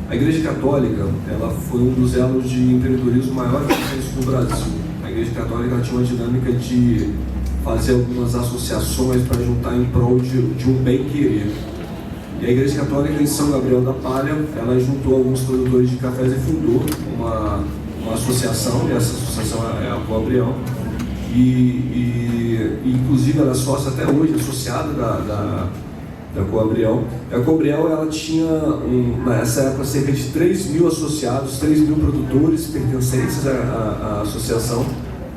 a Igreja Católica ela foi um dos elos de empreendedorismo maior no Brasil. A Igreja Católica tinha uma dinâmica de fazer algumas associações para juntar em prol de um bem-querer. E a Igreja Católica em São Gabriel da Palha, ela juntou alguns produtores de cafés e fundou uma associação, e essa associação é a Coabriel. E inclusive ela é sócia até hoje, associada da Coabriel. A Coabriel ela tinha, nessa época, cerca de 3 mil associados, 3 mil produtores pertencentes à associação,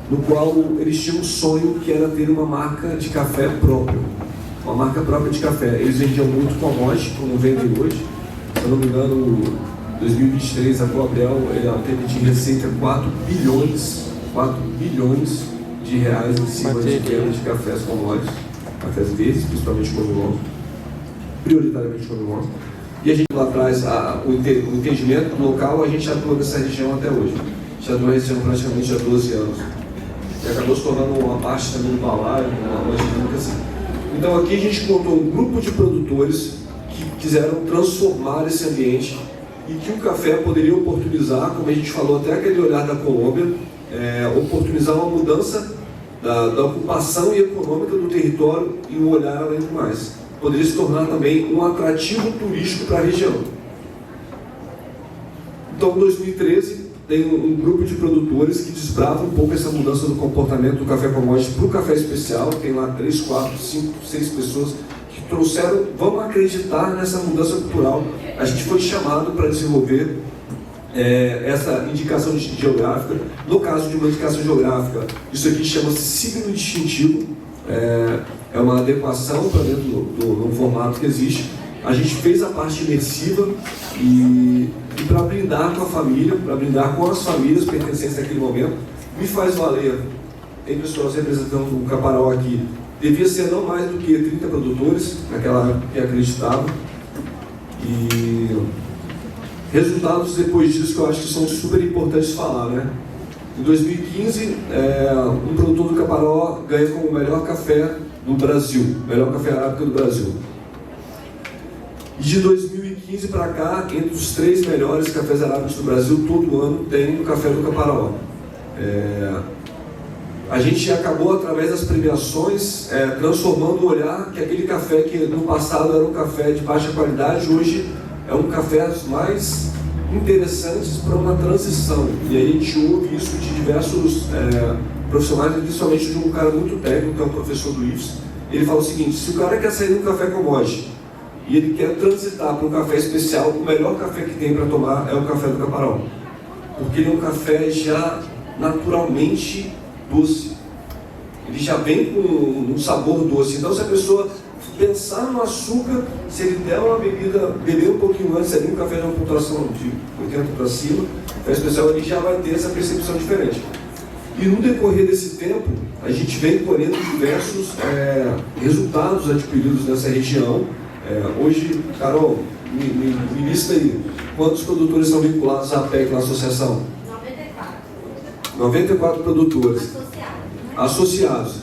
no qual eles tinham um sonho que era ter uma marca de café próprio, uma marca própria de café. Eles vendiam muito commodity, como vendem hoje. Se eu não me engano, em 2023 a Coabriel ela teve de receita 4 bilhões de reais em cima de venda de cafés commodities, cafés verdes, principalmente Comilon, prioritariamente Comilon. E a gente lá atrás, o entendimento do local, a gente atua nessa região até hoje. A gente atua na região praticamente há 12 anos. E acabou se tornando uma parte também do balaio, uma dinâmica assim. Então aqui a gente montou um grupo de produtores que quiseram transformar esse ambiente e que o café poderia oportunizar, como a gente falou até aquele olhar da Colômbia, oportunizar uma mudança da ocupação e econômica do território e um olhar além do mais. Poderia se tornar também um atrativo turístico para a região. Então, em 2013, tem um grupo de produtores que desbrava um pouco essa mudança do comportamento do café commodity para o café especial. Tem lá 3, 4, 5, 6 pessoas que que trouxeram, vamos acreditar nessa mudança cultural. A gente foi chamado para desenvolver essa indicação geográfica. No caso de uma indicação geográfica, isso aqui chama-se signo distintivo, é uma adequação para dentro do formato que existe. A gente fez a parte imersiva e para brindar com a família, para brindar com as famílias pertencentes naquele momento, me faz valer, tem pessoas representando o Caparaó aqui, devia ser não mais do que 30 produtores, naquela época que acreditavam, e resultados depois disso que eu acho que são super importantes falar, né? Em 2015, um produtor do Caparaó ganha como o melhor café do Brasil, melhor café arábica do Brasil. E de 2015 para cá, entre os 3 melhores cafés arábicos do Brasil, todo ano tem o café do Caparaó. A gente acabou, através das premiações, transformando o olhar que aquele café que no passado era um café de baixa qualidade, hoje é um café mais interessantes para uma transição. E aí a gente ouve isso de diversos profissionais, principalmente de um cara muito técnico, que é o professor do IFES. Ele fala o seguinte: se o cara quer sair de um café commodity e ele quer transitar para um café especial, o melhor café que tem para tomar é o café do Caparaó. Porque ele é um café já naturalmente doce. Ele já vem com um sabor doce. Então, se a pessoa pensar no açúcar, se ele der uma bebida, beber um pouquinho antes, ali um café de uma pontuação de 80 para cima, café especial, ele já vai ter essa percepção diferente. E no decorrer desse tempo, a gente vem colhendo diversos resultados adquiridos nessa região. Hoje, Carol, me lista aí, quantos produtores são vinculados à PEC, na associação? 94 produtores associados.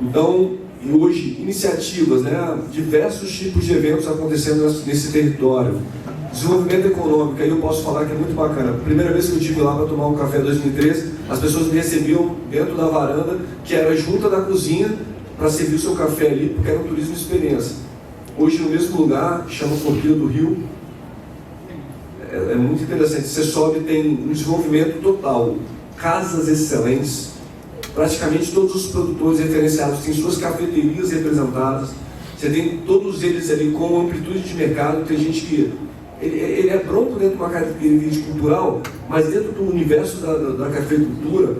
Então, e hoje, iniciativas, né, diversos tipos de eventos acontecendo nesse território. Desenvolvimento econômico, aí eu posso falar que é muito bacana. A primeira vez que eu estive lá para tomar um café em 2013, as pessoas me recebiam dentro da varanda, que era junta da cozinha, para servir o seu café ali, porque era um turismo de experiência. Hoje, no mesmo lugar, chama Forquilha do Rio. É muito interessante. Você sobe, tem um desenvolvimento total. Casas excelentes. Praticamente todos os produtores referenciados têm suas cafeterias representadas. Você tem todos eles ali com amplitude de mercado. Tem gente que... Ele é pronto dentro de uma característica cultural, mas dentro do universo da cafeicultura,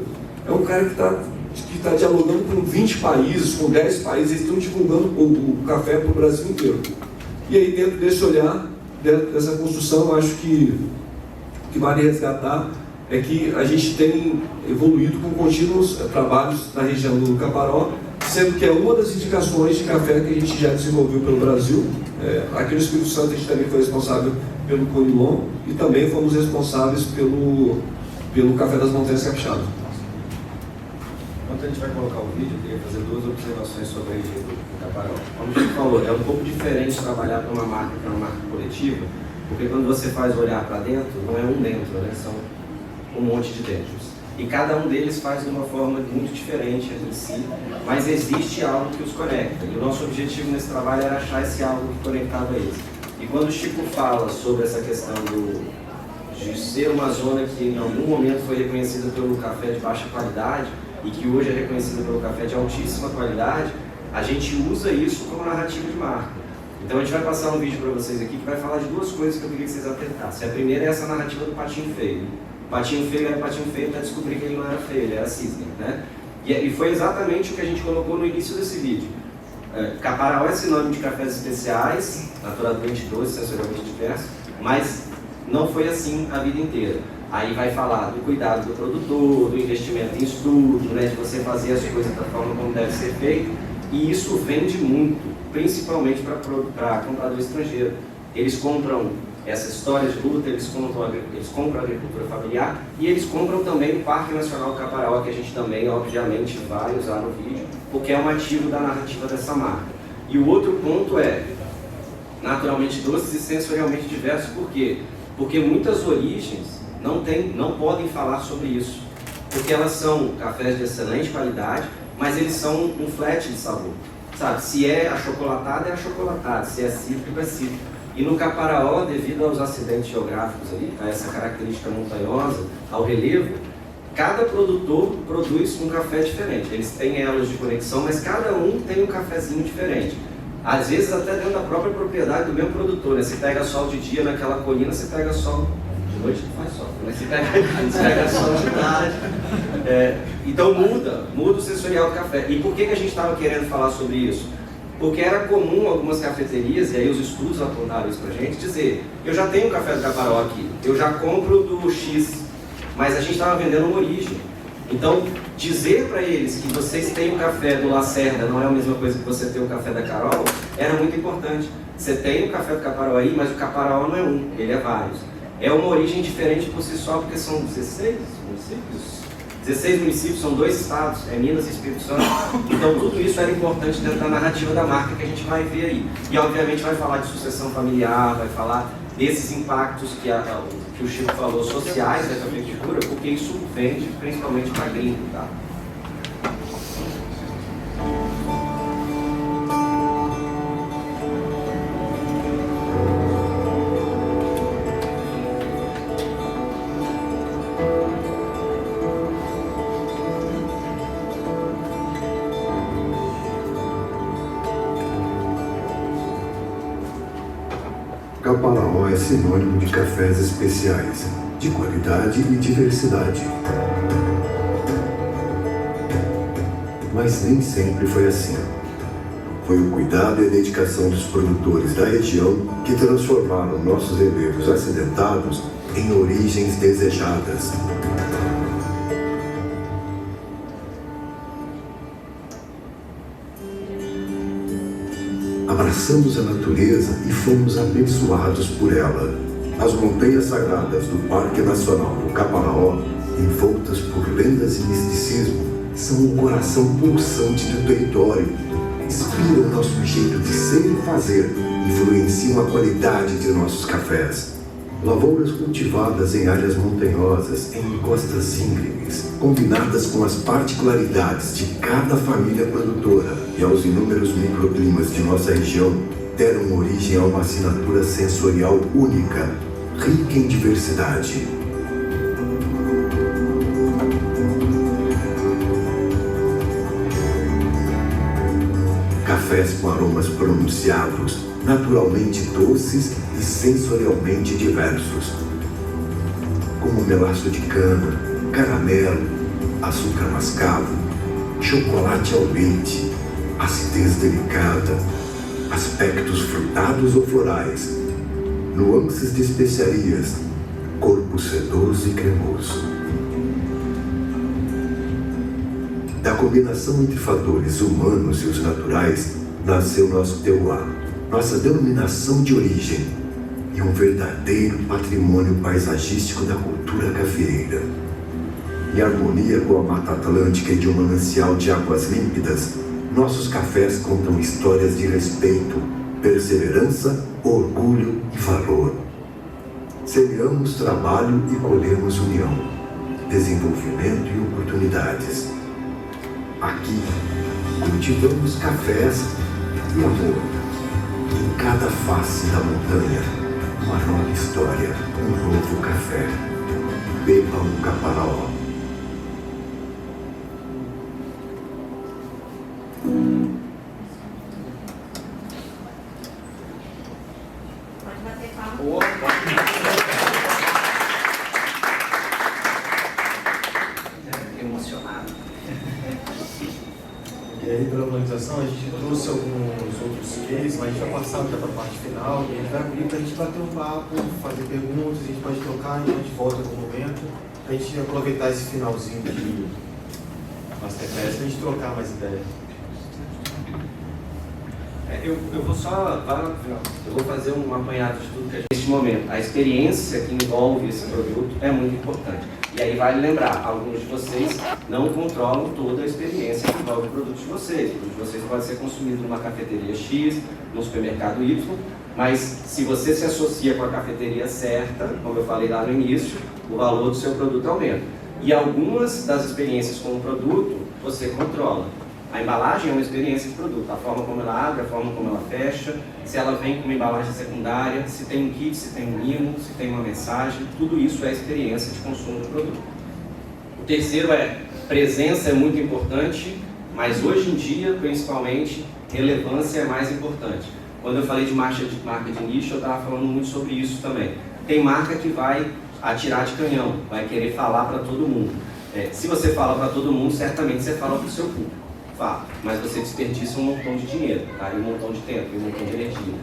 é um cara que está dialogando com 20 países, com 10 países, eles estão divulgando o café para o Brasil inteiro. E aí, dentro desse olhar, dentro dessa construção, eu acho que vale resgatar é que a gente tem evoluído com contínuos trabalhos na região do Caparaó, sendo que é uma das indicações de café que a gente já desenvolveu pelo Brasil. Aqui no Espírito Santo a gente também foi responsável pelo Conilon e também fomos responsáveis pelo Café das Montanhas Capixaba. Enquanto a gente vai colocar o vídeo, eu queria fazer 2 observações sobre a região do Caparaó. Como a gente falou, é um pouco diferente trabalhar para uma marca que é uma marca coletiva, porque quando você faz olhar para dentro, não é um dentro, né? São um monte de dentros. E cada um deles faz de uma forma muito diferente entre si, mas existe algo que os conecta. E o nosso objetivo nesse trabalho era achar esse algo que conectava eles. E quando o Chico fala sobre essa questão de ser uma zona que em algum momento foi reconhecida pelo café de baixa qualidade e que hoje é reconhecida pelo café de altíssima qualidade, a gente usa isso como narrativa de marca. Então a gente vai passar um vídeo para vocês aqui que vai falar de 2 coisas que eu queria que vocês atentassem. A primeira é essa narrativa do patinho feio. O patinho feio era patinho feio para descobrir que ele não era feio, ele era cisne, né? E foi exatamente o que a gente colocou no início desse vídeo. Caparaó é sinônimo de cafés especiais, naturalmente doces, sensorialmente diversos, mas não foi assim a vida inteira. Aí vai falar do cuidado do produtor, do investimento em estudo, né, de você fazer as coisas da forma como deve ser feito, e isso vende muito, principalmente para comprador estrangeiro. Eles compram essa história de luta, eles compram a agricultura familiar e eles compram também o Parque Nacional do Caparaó, que a gente também, obviamente, vai usar no vídeo, porque é um ativo da narrativa dessa marca. E o outro ponto é, naturalmente doces e sensorialmente diversos, por quê? Porque muitas origens não podem falar sobre isso, porque elas são cafés de excelente qualidade, mas eles são um flat de sabor, sabe? Se é achocolatado, é achocolatado, se é cítrico, é cítrico. E no Caparaó, devido aos acidentes geográficos ali, a essa característica montanhosa, ao relevo, cada produtor produz um café diferente. Eles têm elos de conexão, mas cada um tem um cafezinho diferente. Às vezes até dentro da própria propriedade do mesmo produtor, né? Você pega sol de dia naquela colina, você pega sol de noite, não faz sol, né? Você pega sol de tarde. Então muda o sensorial do café. E por que a gente estava querendo falar sobre isso? Porque era comum algumas cafeterias, e aí os estudos apontaram isso pra gente, dizer, eu já tenho café do Caparaó aqui, eu já compro do X, mas a gente estava vendendo uma origem. Então, dizer para eles que vocês têm o café do Lacerda não é a mesma coisa que você ter o café da Carol, era muito importante. Você tem o café do Caparaó aí, mas o Caparaó não é um, ele é vários. É uma origem diferente por si só, porque são 16 municípios. 16 municípios, são 2 estados, é Minas e Espírito Santo. Então tudo isso era importante dentro da narrativa da marca que a gente vai ver aí. E obviamente vai falar de sucessão familiar, vai falar desses impactos que o Chico falou, sociais da cafeicultura, porque isso vende principalmente para gringo, tá? Caparaó é sinônimo de cafés especiais, de qualidade e diversidade. Mas nem sempre foi assim. Foi o cuidado e a dedicação dos produtores da região que transformaram nossos relevos acidentados em origens desejadas. Abraçamos a natureza e fomos abençoados por ela. As montanhas sagradas do Parque Nacional do Caparaó, envoltas por lendas e misticismo, são o coração pulsante do território. Inspiram nosso jeito de ser e fazer, influenciam a qualidade de nossos cafés. Lavouras cultivadas em áreas montanhosas, em encostas íngremes, combinadas com as particularidades de cada família produtora e aos inúmeros microclimas de nossa região, deram origem a uma assinatura sensorial única, rica em diversidade. Cafés com aromas pronunciados, naturalmente doces e sensorialmente diversos, como melaço de cana, caramelo, açúcar mascavo, chocolate ao leite, acidez delicada, aspectos frutados ou florais, nuances de especiarias, corpo sedoso e cremoso. Da combinação entre fatores humanos e os naturais, nasceu nosso terroir, nossa denominação de origem e um verdadeiro patrimônio paisagístico da cultura cafeeira. Em harmonia com a Mata Atlântica e de um manancial de águas límpidas, nossos cafés contam histórias de respeito, perseverança, orgulho e valor. Semeamos trabalho e colhemos união, desenvolvimento e oportunidades. Aqui, cultivamos cafés e amor. Em cada face da montanha, uma nova história, um novo café. Beba um Caparaó. Pode bater palma. Emocionado. E aí, pela organização, a gente trouxe alguns outros cases, mas a gente vai passar já para a parte final, e a gente vai abrir para a gente bater um papo, fazer perguntas, a gente pode trocar e a gente volta em algum momento, para a gente aproveitar esse finalzinho de Masterclass, para a gente trocar mais ideias. Eu vou só, eu vou fazer um apanhado de tudo que a gente... Neste momento, a experiência que envolve esse produto é muito importante. E aí vale lembrar, alguns de vocês não controlam toda a experiência que envolve o produto de vocês. O produto de vocês pode ser consumido numa cafeteria X, no supermercado Y, mas se você se associa com a cafeteria certa, como eu falei lá no início, o valor do seu produto aumenta. E algumas das experiências com o produto, você controla. A embalagem é uma experiência de produto, a forma como ela abre, a forma como ela fecha, se ela vem com uma embalagem secundária, se tem um kit, se tem um mimo, se tem uma mensagem, tudo isso é experiência de consumo do produto. O terceiro é, presença é muito importante, mas hoje em dia, principalmente, relevância é mais importante. Quando eu falei de marca de nicho, eu estava falando muito sobre isso também. Tem marca que vai atirar de canhão, vai querer falar para todo mundo. Se você fala para todo mundo, certamente você fala para o seu público, fala, mas você desperdiça um montão de dinheiro, tá? E um montão de tempo, e um montão de energia.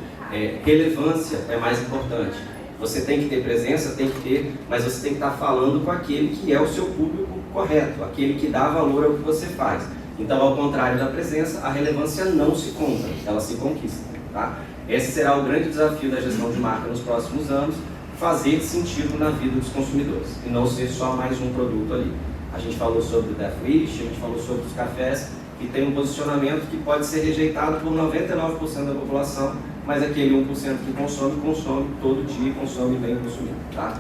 Relevância é mais importante. Você tem que ter presença, tem que ter, mas você tem que estar falando com aquele que é o seu público correto, aquele que dá valor ao que você faz. Então, ao contrário da presença, a relevância não se compra, ela se conquista, tá? Esse será o grande desafio da gestão de marca nos próximos anos, fazer sentido na vida dos consumidores e não ser só mais um produto ali. A gente falou sobre o Death Wish, a gente falou sobre os cafés, que tem um posicionamento que pode ser rejeitado por 99% da população, mas aquele 1% que consome todo dia, consome bem consumido, tá?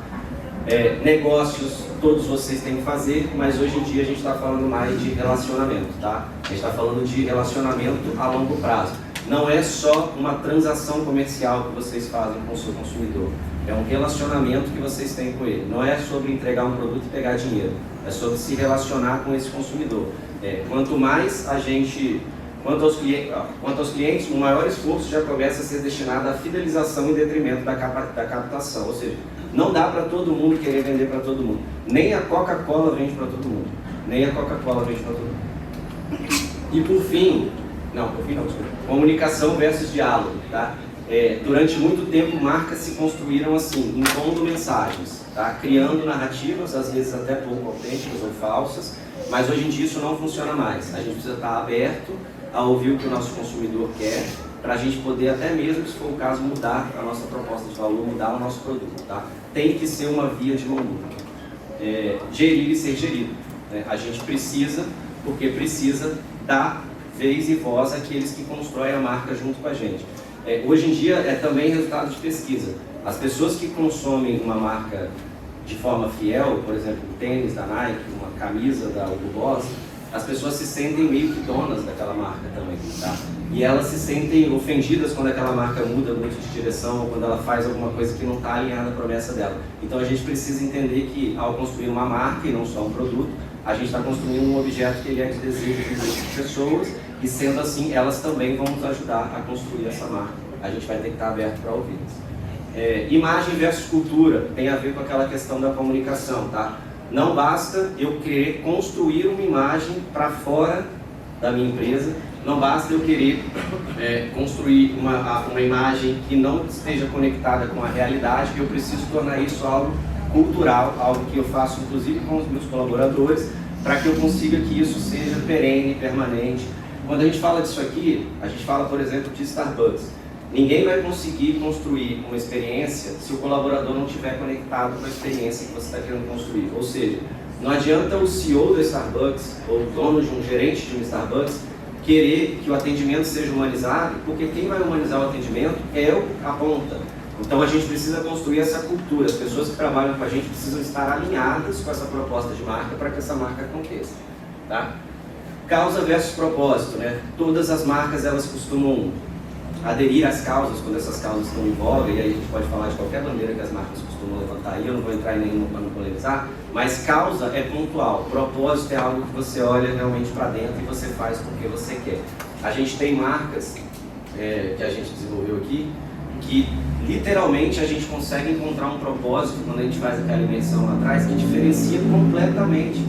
Negócios, todos vocês têm que fazer, mas hoje em dia a gente está falando mais de relacionamento, tá? A gente está falando de relacionamento a longo prazo. Não é só uma transação comercial que vocês fazem com o seu consumidor, é um relacionamento que vocês têm com ele. Não é sobre entregar um produto e pegar dinheiro, é sobre se relacionar com esse consumidor. Quanto mais a gente, quanto aos clientes, o maior esforço já começa a ser destinado à fidelização em detrimento da captação. Ou seja, não dá para todo mundo querer vender para todo mundo. Nem a Coca-Cola vende para todo mundo. Nem a Coca-Cola vende para todo mundo. E por fim, comunicação versus diálogo, tá? Durante muito tempo, marcas se construíram assim, impondo mensagens, tá? Criando narrativas, às vezes até pouco autênticas ou falsas, mas hoje em dia isso não funciona mais. A gente precisa estar aberto a ouvir o que o nosso consumidor quer, para a gente poder até mesmo, se for o caso, mudar a nossa proposta de valor, mudar o nosso produto, tá? Tem que ser uma via de mão dupla. Gerir e ser gerido, né? A gente precisa, porque precisa dar vez e voz àqueles que constroem a marca junto com a gente. Hoje em dia é também resultado de pesquisa. As pessoas que consomem uma marca de forma fiel, por exemplo, um tênis da Nike, uma camisa da Hugo Boss, as pessoas se sentem meio que donas daquela marca também, tá? E elas se sentem ofendidas quando aquela marca muda muito de direção ou quando ela faz alguma coisa que não está alinhada à promessa dela. Então a gente precisa entender que ao construir uma marca e não só um produto, a gente está construindo um objeto que ele é de desejo de pessoas e sendo assim, elas também vão nos ajudar a construir essa marca. A gente vai ter que estar aberto para ouvi-las. Imagem versus cultura tem a ver com aquela questão da comunicação, tá? Não basta eu querer construir uma imagem para fora da minha empresa, não basta eu querer construir uma imagem que não esteja conectada com a realidade, eu preciso tornar isso algo cultural, algo que eu faço inclusive com os meus colaboradores, para que eu consiga que isso seja perene, permanente. Quando a gente fala disso aqui, a gente fala, por exemplo, de Starbucks. Ninguém vai conseguir construir uma experiência se o colaborador não estiver conectado com a experiência que você está querendo construir. Ou seja, não adianta o CEO da Starbucks ou o dono de um gerente de um Starbucks querer que o atendimento seja humanizado, porque quem vai humanizar o atendimento é a ponta. Então a gente precisa construir essa cultura. As pessoas que trabalham com a gente precisam estar alinhadas com essa proposta de marca para que essa marca aconteça, tá? Causa versus propósito, né? Todas as marcas elas costumam aderir às causas quando essas causas estão em voga, e aí a gente pode falar de qualquer bandeira que as marcas costumam levantar aí, eu não vou entrar em nenhuma para não polemizar, mas causa é pontual, propósito é algo que você olha realmente para dentro e você faz porque você quer. A gente tem marcas que a gente desenvolveu aqui, que literalmente a gente consegue encontrar um propósito quando a gente faz aquela menção lá atrás, que diferencia completamente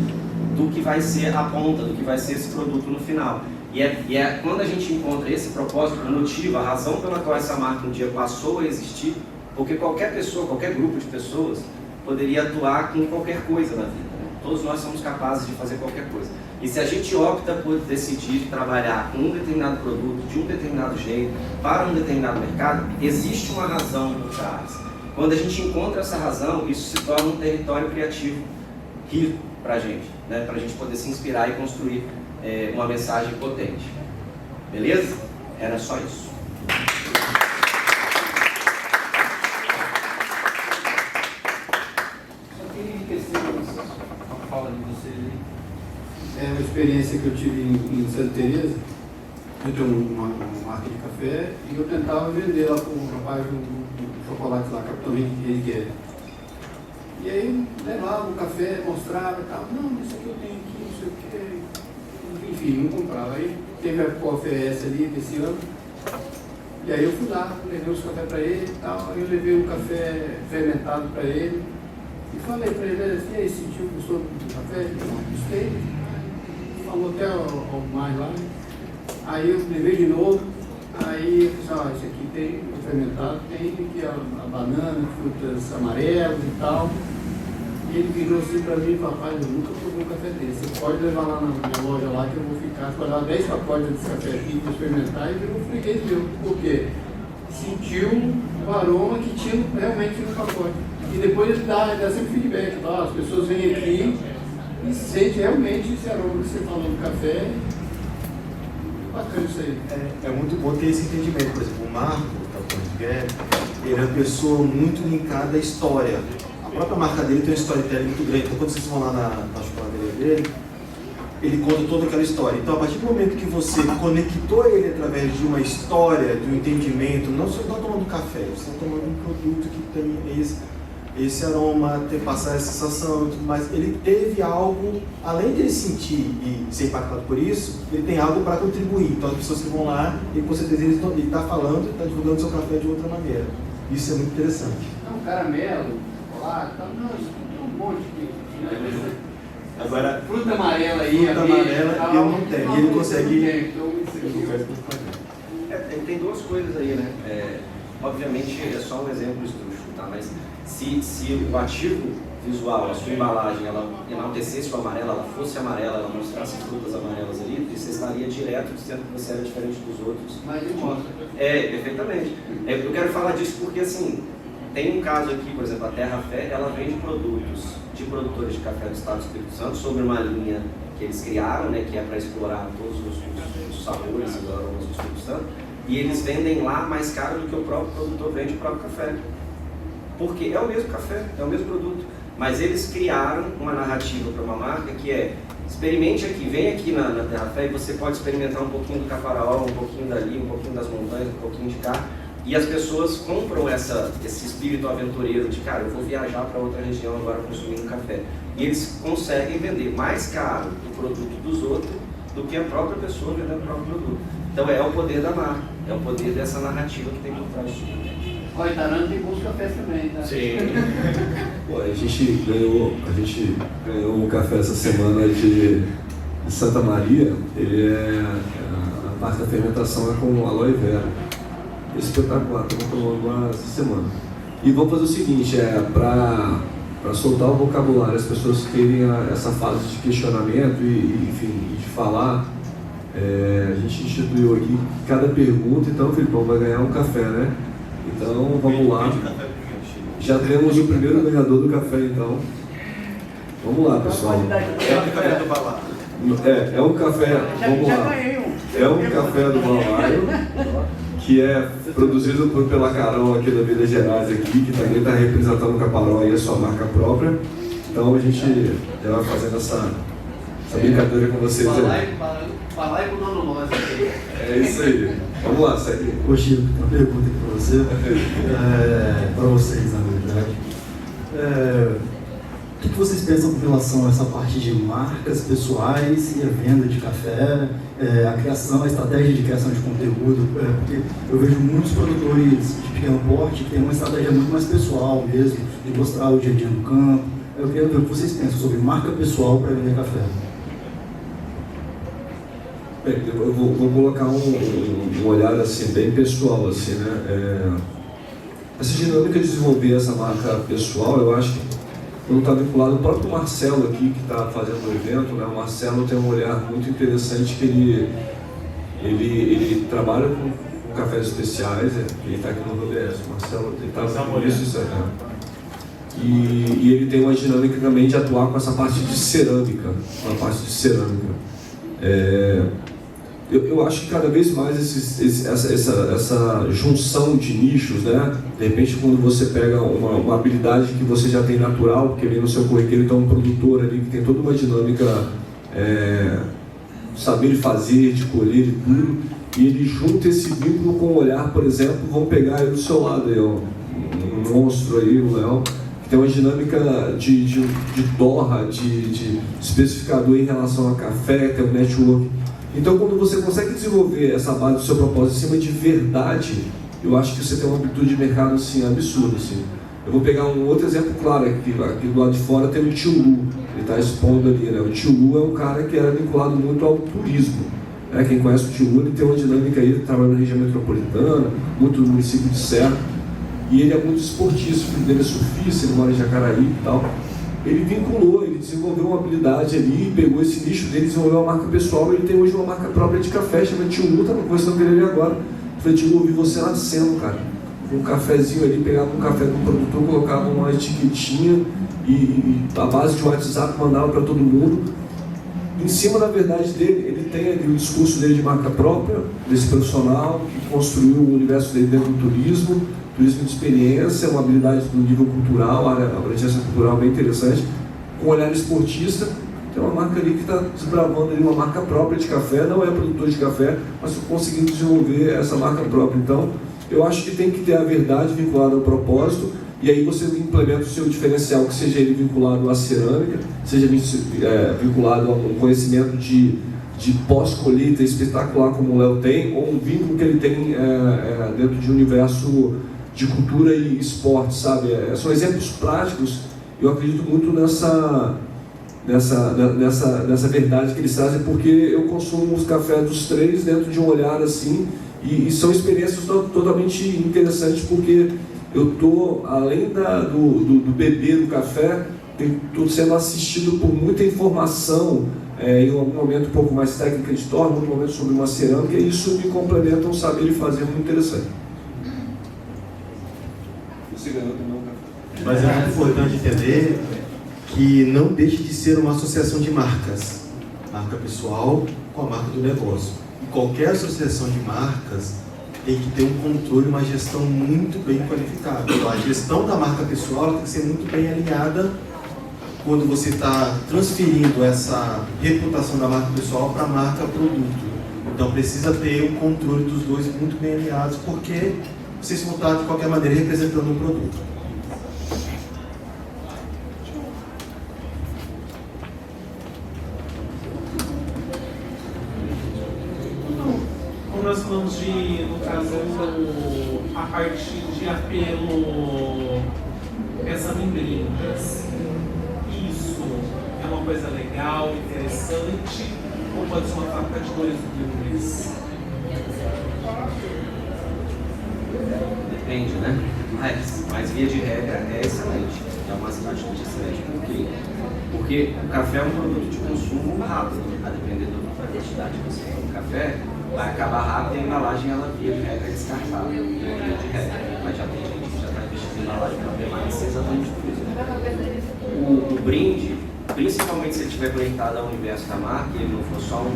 do que vai ser a ponta, do que vai ser esse produto no final. E é quando a gente encontra esse propósito, o motivo, a razão pela qual essa marca um dia passou a existir, porque qualquer pessoa, qualquer grupo de pessoas poderia atuar com qualquer coisa na vida, né? Todos nós somos capazes de fazer qualquer coisa. E se a gente opta por decidir trabalhar com um determinado produto, de um determinado jeito, para um determinado mercado, existe uma razão por trás. Quando a gente encontra essa razão, isso se torna um território criativo rico para a gente, né? Para a gente poder se inspirar e construir uma mensagem potente. Beleza? Era só isso. Só queria enriquecer a fala de vocês aí. É uma experiência que eu tive em Santa Teresa. Eu tenho uma marca de café e eu tentava vender lá para o rapaz do chocolate lá, Capitão Henrique. E aí levava o café, mostrava e tal. Não, isso aqui eu tenho aqui, não sei o que. enfim, não comprava. Aí teve a COFES ali desse ano, e aí eu fui lá, levei os cafés para ele e tal, aí eu levei um café fermentado para ele, e falei para ele assim, aí sentiu, gostou do café? Ele não, gostei, falou até ao mais lá, aí eu levei de novo, aí eu disse, esse aqui tem o fermentado, tem aqui a banana, frutas amarelas e tal. E ele virou assim para mim e falou, rapaz, eu nunca provei um café desse. Você pode levar lá na minha loja lá que eu vou ficar. Você pode levar 10 pacotes desse café aqui para experimentar e virou um freguês meu. Por quê? Sentiu o aroma que tinha realmente no pacote. E depois ele dá sempre feedback. As pessoas vêm aqui e sentem realmente esse aroma que você falou do café. Bacana isso aí. É muito bom ter esse entendimento. Por exemplo, o Marco, ele é uma pessoa muito linkada à história. A própria marca dele tem uma storytelling muito grande. Então, quando vocês vão lá na chocolateria dele, ele conta toda aquela história. Então, a partir do momento que você conectou ele através de uma história, de um entendimento, não só está tomando café, você está tomando um produto que tem esse aroma, passar essa sensação, mas ele teve algo, além de ele sentir e ser impactado por isso, ele tem algo para contribuir. Então, as pessoas que vão lá, e com certeza ele está falando, está divulgando seu café de outra maneira. Isso é muito interessante. Não, caramelo. Não, tem um monte de agora, fruta amarela aí, fruta amarela eu não tenho, e ele consegue. Tem duas coisas aí, né? Obviamente é só um exemplo estrúxulo, tá? Mas se o ativo visual, a sua embalagem, ela enaltecesse o amarelo, ela fosse amarela, ela mostrasse frutas amarelas ali, você estaria direto dizendo que você era diferente dos outros. Mas ele mostra. Perfeitamente. Eu quero falar disso porque, assim, tem um caso aqui, por exemplo, a Terra Fé, ela vende produtos de produtores de café do Estado do Espírito Santo sobre uma linha que eles criaram, né, que é para explorar todos os sabores e os aromas do Espírito Santo, e eles vendem lá mais caro do que o próprio produtor vende o próprio café. Porque é o mesmo café, é o mesmo produto, mas eles criaram uma narrativa para uma marca que é: experimente aqui, vem aqui na Terra Fé e você pode experimentar um pouquinho do Caparaó, um pouquinho dali, um pouquinho das montanhas, um pouquinho de cá. E as pessoas compram esse espírito aventureiro de, cara, eu vou viajar para outra região agora consumindo café. E eles conseguem vender mais caro o produto dos outros do que a própria pessoa vendendo o próprio produto. Então é o poder da marca, é o poder dessa narrativa que tem por trás disso. O Itarã tem bons cafés também, tá? Sim. Pô, a gente ganhou um café essa semana de Santa Maria. Ele a parte da fermentação é com aloe vera. Espetacular, estamos tomando lá essa semana. E vamos fazer o seguinte, para soltar o vocabulário, as pessoas terem essa fase de questionamento e de falar, a gente instituiu aqui cada pergunta, então o Filipão vai ganhar um café, né? Então vamos lá. Já temos o primeiro ganhador do café, então. Vamos lá, pessoal. É um café, vamos lá. É um café do Balaio, que é produzido pela Carol aqui da Minas Gerais aqui, que também está representando o Caparó e a sua marca própria. Então a gente já vai fazendo essa brincadeira com vocês aí. Falar com o dono nós aqui. É isso aí. Vamos lá, segue. Ô Chico, tem uma pergunta aqui para você, para vocês, na verdade. O que vocês pensam com relação a essa parte de marcas pessoais e a venda de café, a criação, a estratégia de criação de conteúdo? Porque eu vejo muitos produtores de pequeno porte que têm uma estratégia muito mais pessoal mesmo, de mostrar o dia a dia no campo. Eu queria ver o que vocês pensam sobre marca pessoal para vender café. Bem, eu vou colocar um olhar assim, bem pessoal, assim, né? Essa dinâmica de desenvolver essa marca pessoal, eu acho que quando está vinculado, o próprio Marcelo aqui, que está fazendo o evento, né? O Marcelo tem um olhar muito interessante, que ele trabalha com cafés especiais, ele está aqui no Rodés, o Marcelo, ele está por isso, e ele tem uma dinâmica também de atuar com essa parte de cerâmica, Eu acho que cada vez mais essa junção de nichos, né? De repente, quando você pega uma habilidade que você já tem natural, porque ali no seu currículo está um produtor ali que tem toda uma dinâmica, saber fazer, de colher e tudo, e ele junta esse vínculo com o olhar, por exemplo, vamos pegar aí do seu lado aí, ó, um monstro aí, o Léo, que tem uma dinâmica de torra, de especificador em relação a café, tem um network. Então, quando você consegue desenvolver essa base do seu propósito em cima de verdade, eu acho que você tem uma amplitude de mercado assim, absurda. Assim. Eu vou pegar um outro exemplo claro aqui do lado de fora tem o Tio Lu, ele está expondo ali, né? O Tio Lu é um cara que era vinculado muito ao turismo. Né? Quem conhece o Tio Lu, ele tem uma dinâmica aí, ele trabalha na região metropolitana, muito no município de Serra, e ele é muito esportista, o filho dele é surfista, ele mora em Jacaraí e tal. Ele vinculou, ele desenvolveu uma habilidade ali, pegou esse nicho dele, desenvolveu uma marca pessoal, e ele tem hoje uma marca própria de café, chama Tio Lu, estava conversando com ele agora. Eu falei, Tio Lu, eu vi você nascendo, cara. Um cafezinho ali, pegava um café do produtor, colocava uma etiquetinha e a base de WhatsApp mandava para todo mundo. Em cima da verdade dele, ele tem ali o discurso dele de marca própria, desse profissional que construiu o universo dele dentro do turismo de experiência, uma habilidade no nível cultural, a abrangência cultural bem interessante, com um olhar esportista. Tem uma marca ali que está desbravando ali uma marca própria de café, não é produtor de café, mas conseguindo desenvolver essa marca própria. Então, eu acho que tem que ter a verdade vinculada ao propósito, e aí você implementa o seu diferencial, que seja ele vinculado à cerâmica, seja vinculado a um conhecimento de pós-colheita espetacular como o Léo tem, ou um vínculo que ele tem dentro de um universo de cultura e esporte, sabe? São exemplos práticos. Eu acredito muito nessa verdade que eles trazem, porque eu consumo os cafés dos três dentro de um olhar assim, e são experiências totalmente interessantes, porque eu estou, além do beber do café, estou sendo assistido por muita informação, em algum momento um pouco mais técnica de torre, em outro momento sobre uma cerâmica, e isso me complementa um saber e fazer muito interessante. Você ganhou também um café. Mas é muito importante entender que não deixe de ser uma associação de marcas, marca pessoal com a marca do negócio. E qualquer associação de marcas tem que ter um controle, uma gestão muito bem qualificada. Então, a gestão da marca pessoal tem que ser muito bem alinhada quando você está transferindo essa reputação da marca pessoal para a marca produto. Então precisa ter um controle dos dois muito bem alinhados, porque vocês vão estar de qualquer maneira representando um produto. Quando nós falamos no caso, a parte de apelo, pensando em brindes, isso é uma coisa legal, interessante, ou pode ser uma fábrica de dores dúbios? Depende, né? Mas via de regra é excelente. É uma atitude excelente. Por quê? Porque o café é um produto de consumo rápido, a depender da quantidade que você tem. O café vai acabar rápido e a embalagem, ela via de regra é descartável. Via de regra. Mas já tem gente que já está investindo em embalagem para permanecer exatamente por isso. O brinde, principalmente se ele estiver conectado ao universo da marca, e ele não for só uma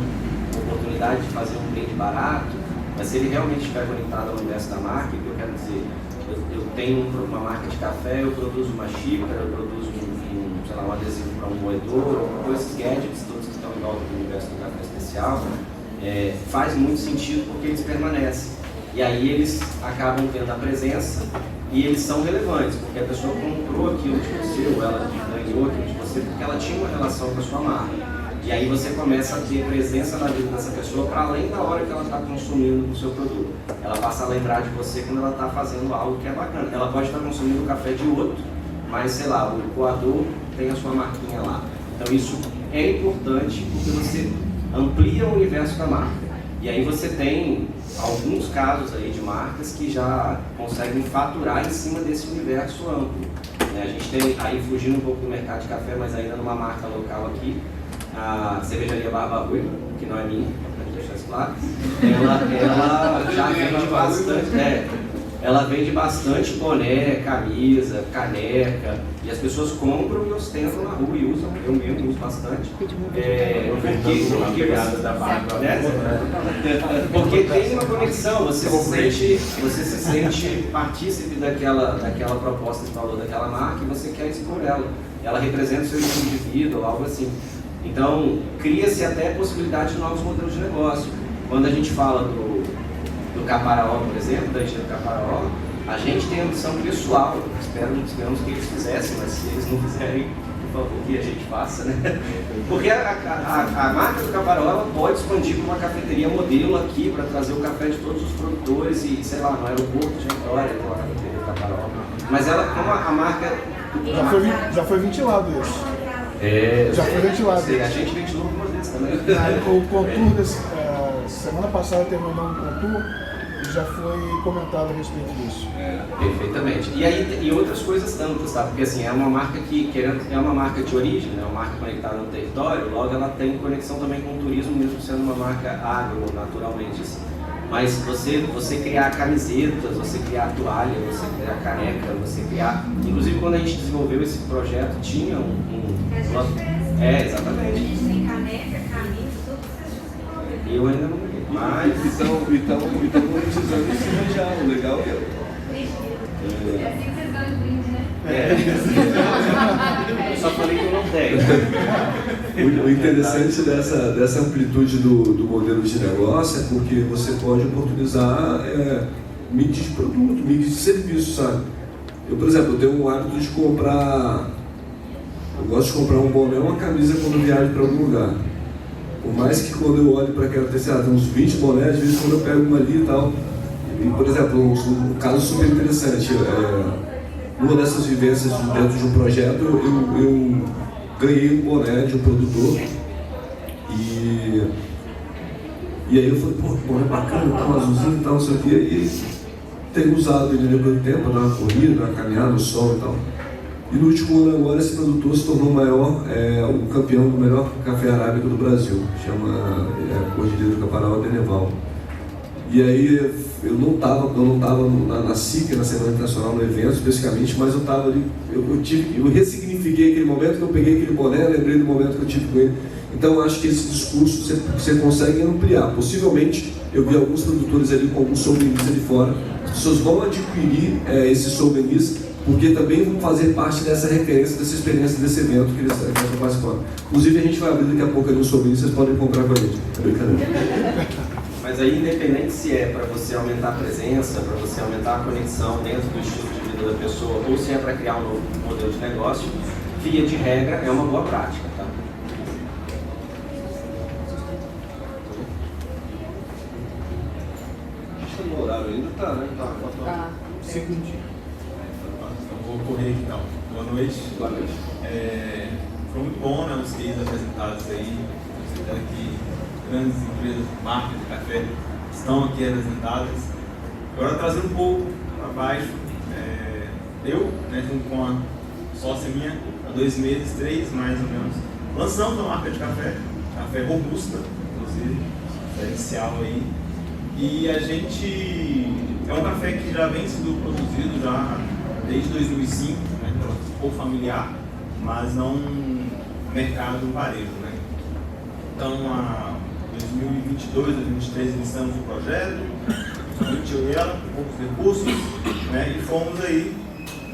oportunidade de fazer um brinde barato, mas se ele realmente estiver conectado ao universo da marca, o que eu quero dizer, eu tenho uma marca de café, eu produzo uma xícara, eu produzo um adesivo para um moedor, ou esses gadgets todos que estão em volta do universo do café especial, faz muito sentido porque eles permanecem. E aí eles acabam tendo a presença e eles são relevantes, porque a pessoa comprou aquilo de você, ou ela ganhou aquilo de você, porque ela tinha uma relação com a sua marca. E aí você começa a ter presença na vida dessa pessoa para além da hora que ela está consumindo o seu produto. Ela passa a lembrar de você quando ela está fazendo algo que é bacana. Ela pode estar consumindo o café de outro, mas sei lá, o coador tem a sua marquinha lá. Então isso é importante porque você amplia o universo da marca. E aí você tem alguns casos aí de marcas que já conseguem faturar em cima desse universo amplo. A gente tem, aí fugindo um pouco do mercado de café, mas ainda numa marca local aqui, a cervejaria Barba Rui, que não é minha, para deixar isso claro, ela já vende bastante, ela vende bastante boné, camisa, caneca, e as pessoas compram e ostentam na rua e usam, eu mesmo uso bastante. Porque tem uma conexão, você se sente partícipe daquela proposta de valor daquela marca e você quer expor ela. Ela representa o seu estilo de vida ou algo assim. Então, cria-se até a possibilidade de novos modelos de negócio. Quando a gente fala do Caparaó, por exemplo, da engenharia do Caparaó, A gente tem a ambição pessoal, esperamos que eles fizessem, mas se eles não fizerem, por favor, que a gente faça, né? Porque a marca do Caparol ela pode expandir para uma cafeteria modelo aqui, para trazer o café de todos os produtores e, sei lá, no aeroporto de Vitória, tem uma cafeteria do Caparol. Mas ela, como a marca... Já foi ventilado isso. Já foi ventilado. A gente ventilou algumas vezes também. O Contour, semana passada terminou um Contour e já foi comentado a respeito disso. Perfeitamente. E outras coisas tantas, tá? Porque assim, é uma marca que, é uma marca de origem, é uma marca conectada no território, logo ela tem conexão também com o turismo, mesmo sendo uma marca agro, naturalmente. Assim. Mas você criar camisetas, você criar toalha, você criar caneca, você criar... Inclusive, quando a gente desenvolveu esse projeto, tinha exatamente. Tem caneca, camisa, tudo que vocês desenvolveram. E eu ainda não ganhei. Mas... Então monetizando isso já, o legal é... É assim que vocês dão os brindes, né? Eu só falei que eu não tenho. O interessante dessa amplitude do modelo de negócio é porque você pode oportunizar mix de produto, mix de serviço, sabe? Eu, por exemplo, eu tenho o hábito de comprar... Eu gosto de comprar um boné ou uma camisa quando viajo para algum lugar. Por mais que quando eu olho para aquela terceira, tem uns 20 bonés, às vezes quando eu pego uma ali e tal. E, por exemplo, um caso super interessante. Uma dessas vivências dentro de um projeto, eu ganhei um boné de um produtor. E aí eu falei, pô, que boné bacana, tá um azulzinho e tal, não sei o quê. E tenho usado ele depois do tempo, dar uma corrida, uma caminhada no sol e tal. E no último ano agora esse produtor se tornou o campeão do melhor café arábico do Brasil, chama Cordilheiro do Caparol Deneval. E aí eu não estava na SIC, na Semana Internacional, no evento especificamente, mas eu estava ali, eu ressignifiquei aquele momento que eu peguei aquele boné, lembrei do momento que eu tive com ele. Então eu acho que esse discurso você consegue ampliar. Possivelmente eu vi alguns produtores ali com alguns souvenirs ali fora, as pessoas vão adquirir esses souvenirs porque também vão fazer parte dessa referência, dessa experiência desse evento que eles estão participando. Inclusive a gente vai abrir daqui a pouco ali um souvenir, vocês podem comprar com a gente. É brincadeira. Mas aí, independente se é para você aumentar a presença, para você aumentar a conexão dentro do estilo de vida da pessoa, ou se é para criar um novo modelo de negócio, via de regra é uma boa prática, tá? Acho que no horário ainda tá, né? Tá. Segundinho. Vou correr aqui então. Boa noite. Boa noite. Foi muito bom, né, os cases apresentados aí. Considero que grandes empresas, marcas de café estão aqui representadas. Agora trazendo um pouco para baixo, eu, né, junto com a sócia minha, há 2 meses, 3 mais ou menos, lançamos uma marca de café robusta, inclusive, diferencial aí. E a gente é um café que já vem sendo produzido já desde 2005, né, um pouco familiar, mas não mercado varejo, né? Então, em 2022, 2023, iniciamos o projeto, somente eu e ela, com poucos recursos, né, e fomos aí,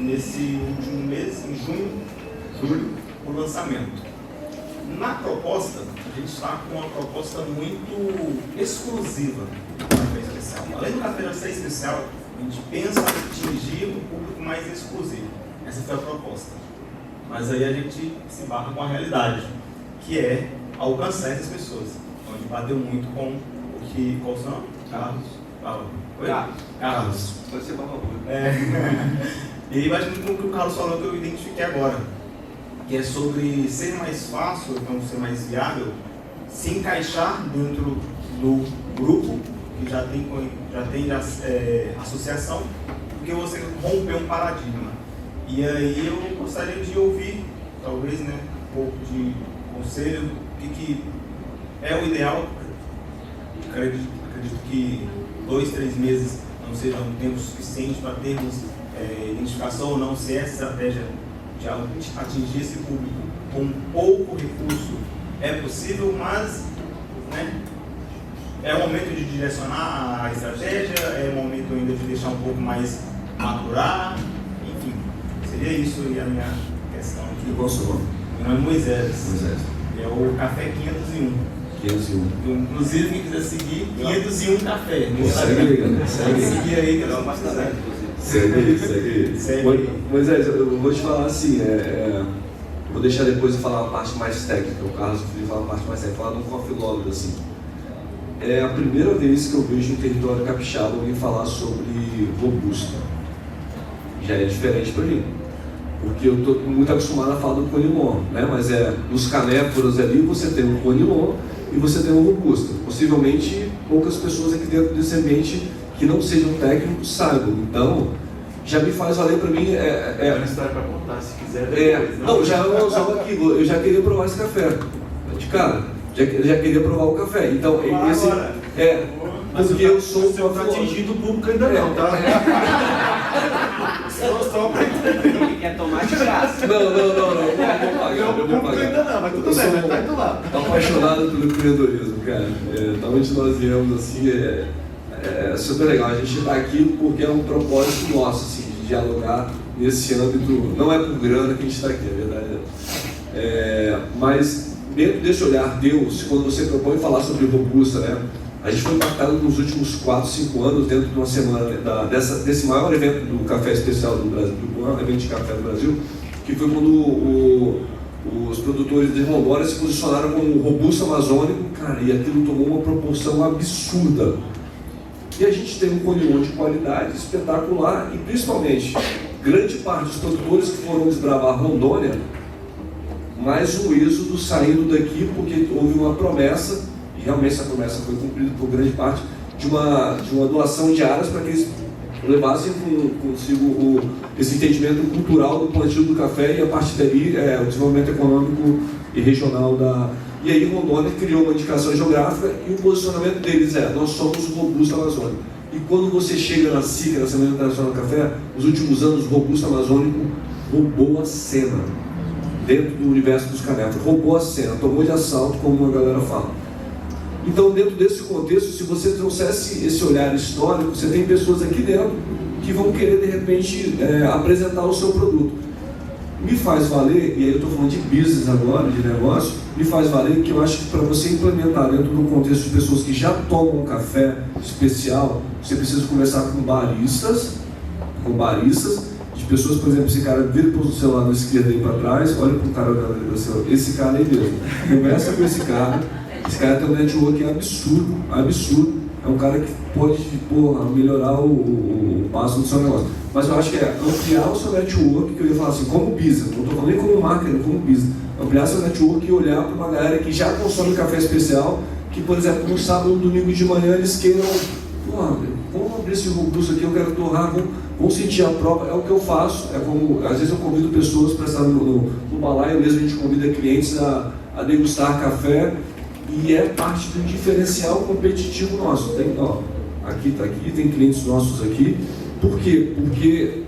nesse último mês, em julho, o lançamento. Na proposta, a gente está com uma proposta muito exclusiva do café especial. Além do café ser especial, a gente pensa em atingir um público mais exclusivo. Essa foi a proposta. Mas aí a gente se barra com a realidade, que é alcançar essas pessoas. Então a gente bateu muito com o que... Qual o seu nome? Carlos. Pode ser Barba. E aí bate muito com o que o Carlos falou, que eu identifiquei agora, que é sobre ser mais fácil, então ser mais viável, se encaixar dentro do grupo que já tem associação, porque você rompeu um paradigma. E aí eu gostaria de ouvir, talvez, né, um pouco de conselho, o que é o ideal. Acredito que 2, 3 meses não seja um tempo suficiente para termos identificação ou não, se essa estratégia de atingir esse público com pouco recurso é possível, mas, né, é o momento de direcionar a estratégia, é o momento ainda de deixar um pouco mais maturar, enfim, seria isso aí a minha questão aqui. Qual o seu nome? Meu nome é Moisés. É o Café 501. Inclusive, quem quiser seguir, 501 Café. Segue aí, galera. Segue aí, que eu não posso fazer. Segue aí. Moisés, eu vou te falar assim, vou deixar depois de falar a parte mais técnica, o Carlos vai falar a parte mais técnica, falar de um coffee lover, assim. É a primeira vez que eu vejo um território capixaba alguém falar sobre robusta. Já é diferente para mim, porque eu estou muito acostumado a falar do conilon, né? Mas nos canéforos ali você tem o conilon e você tem o robusta. Possivelmente poucas pessoas aqui dentro desse ambiente que não sejam técnicos saibam. Então, já me faz valer para mim. É uma história para contar, se quiser depois. Não, já eu usava aquilo, eu já queria provar esse café. De cara, já queria provar o café. Então, esse porque eu sou Você não está atingindo o público ainda não, tá? Só para entender. Ele quer tomar de graça. Não. Eu vou pagar. Ainda não, mas tudo bem, mas tá indo lá. Estou apaixonado pelo empreendedorismo, cara. Da onde nós viemos, assim, é super legal. A gente está aqui porque é um propósito nosso, assim, de dialogar nesse âmbito. Não é por grana que a gente está aqui, é verdade. Mas dentro desse olhar Deus, quando você propõe falar sobre robusta, né? A gente foi impactado nos últimos 4, 5 anos dentro de uma semana desse maior evento do café especial do Brasil, do maior evento de café do Brasil, que foi quando os produtores de Rondônia se posicionaram como robusta amazônico, cara, e aquilo tomou uma proporção absurda. E a gente tem um conilon de qualidade espetacular e principalmente grande parte dos produtores que foram desbravar Rondônia, mais um êxodo saindo daqui porque houve uma promessa. Realmente essa promessa foi cumprida por grande parte de uma doação de áreas para que eles levassem consigo esse entendimento cultural do plantio do café e a partir daí o desenvolvimento econômico e regional E aí Rondônia criou uma indicação geográfica e o posicionamento deles nós somos o robusto amazônico. E quando você chega na SICA, na Semana Internacional do Café, nos últimos anos o robusto amazônico roubou a cena dentro do universo dos canéforos, roubou a cena, tomou de assalto, como a galera fala. Então, dentro desse contexto, se você trouxesse esse olhar histórico, você tem pessoas aqui dentro que vão querer, de repente, apresentar o seu produto. Me faz valer, e aí eu estou falando de business agora, de negócio, me faz valer que eu acho que para você implementar dentro do contexto de pessoas que já tomam um café especial, você precisa começar com baristas, de pessoas, por exemplo, esse cara vira para o seu lado esquerdo aí para trás, olha para o cara da direção, esse cara aí mesmo, começa com esse cara tem um network absurdo, é um cara que pode melhorar o passo do seu negócio. Mas eu acho que ampliar o seu network, que eu ia falar assim, como business, não estou falando nem como marketing, como business, ampliar seu network e olhar para uma galera que já consome café especial, que, por exemplo, no sábado ou no domingo de manhã eles queiram, vamos abrir esse robusto aqui, eu quero torrar, vamos sentir a prova, é o que eu faço, às vezes eu convido pessoas para estar no balaio, mesmo a gente convida clientes a degustar café, e é parte do diferencial competitivo nosso. Tem, tem clientes nossos aqui. Por quê? Porque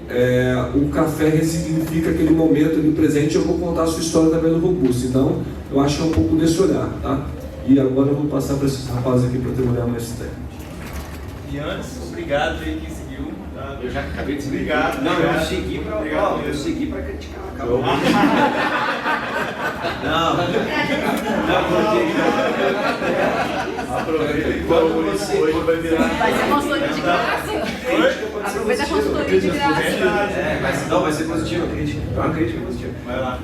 o café ressignifica aquele momento ali presente. Eu vou contar a sua história também no robusto. Então, eu acho que é um pouco desse olhar, tá? E agora eu vou passar para esses rapazes aqui para ter um olhar mais técnico. E antes, obrigado aí quem seguiu. Tá? Eu já acabei de seguir. Obrigado. Não, eu segui para criticar. Acabou. Não, aproveita quando você hoje vai virar. Vai ser consultoria de graça. Aproveita a consultoria de graça. Vai ser positivo, a crítica. É uma crítica positiva. Vai lá.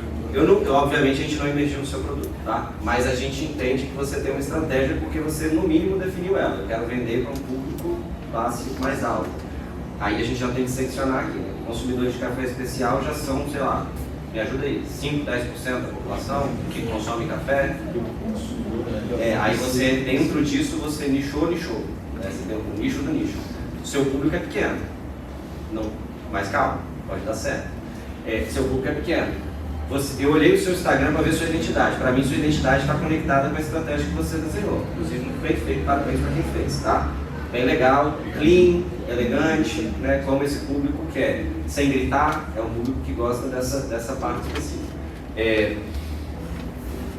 Obviamente a gente não emergiu no seu produto, tá? Mas a gente entende que você tem uma estratégia porque você no mínimo definiu ela. Eu quero vender para um público básico mais alto. Aí a gente já tem que seccionar aqui. Consumidores de café especial já são, sei lá, me ajuda aí, 5, 10% da população que consome café. Aí você, dentro disso, você nichou. Né? Você tem um nicho do nicho. O seu público é pequeno. Não, mas calma, pode dar certo. Seu público é pequeno. Eu olhei o seu Instagram para ver sua identidade. Para mim, sua identidade está conectada com a estratégia que você desenhou. Inclusive, muito bem feito, parabéns para quem fez, tá? Bem legal, clean, elegante, né? Como esse público quer. Sem gritar, é um público que gosta dessa parte específica.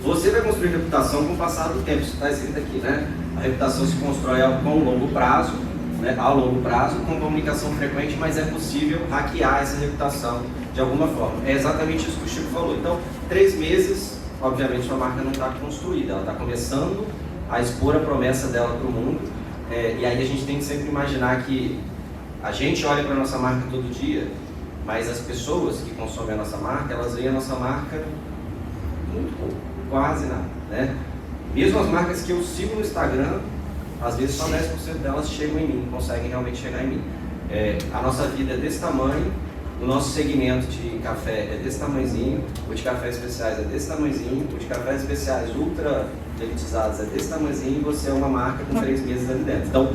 Você vai construir reputação com o passar do tempo, isso está escrito aqui, né? A reputação se constrói com longo prazo, né? Ao longo prazo, com comunicação frequente, mas é possível hackear essa reputação de alguma forma. É exatamente isso que o Chico falou. Então, 3 meses, obviamente, sua marca não está construída, ela está começando a expor a promessa dela para o mundo. E aí a gente tem que sempre imaginar que A gente olha para a nossa marca todo dia, mas as pessoas que consomem a nossa marca, elas veem a nossa marca muito pouco, quase nada, né? Mesmo as marcas que eu sigo no Instagram, às vezes só 10% delas chegam em mim, conseguem realmente chegar em mim. A nossa vida é desse tamanho, o nosso segmento de café é desse tamanhozinho, o de cafés especiais é desse tamanhozinho, o de cafés especiais ultra elitizados é desse tamanhozinho, e você é uma marca com 3 meses ali dentro. Então,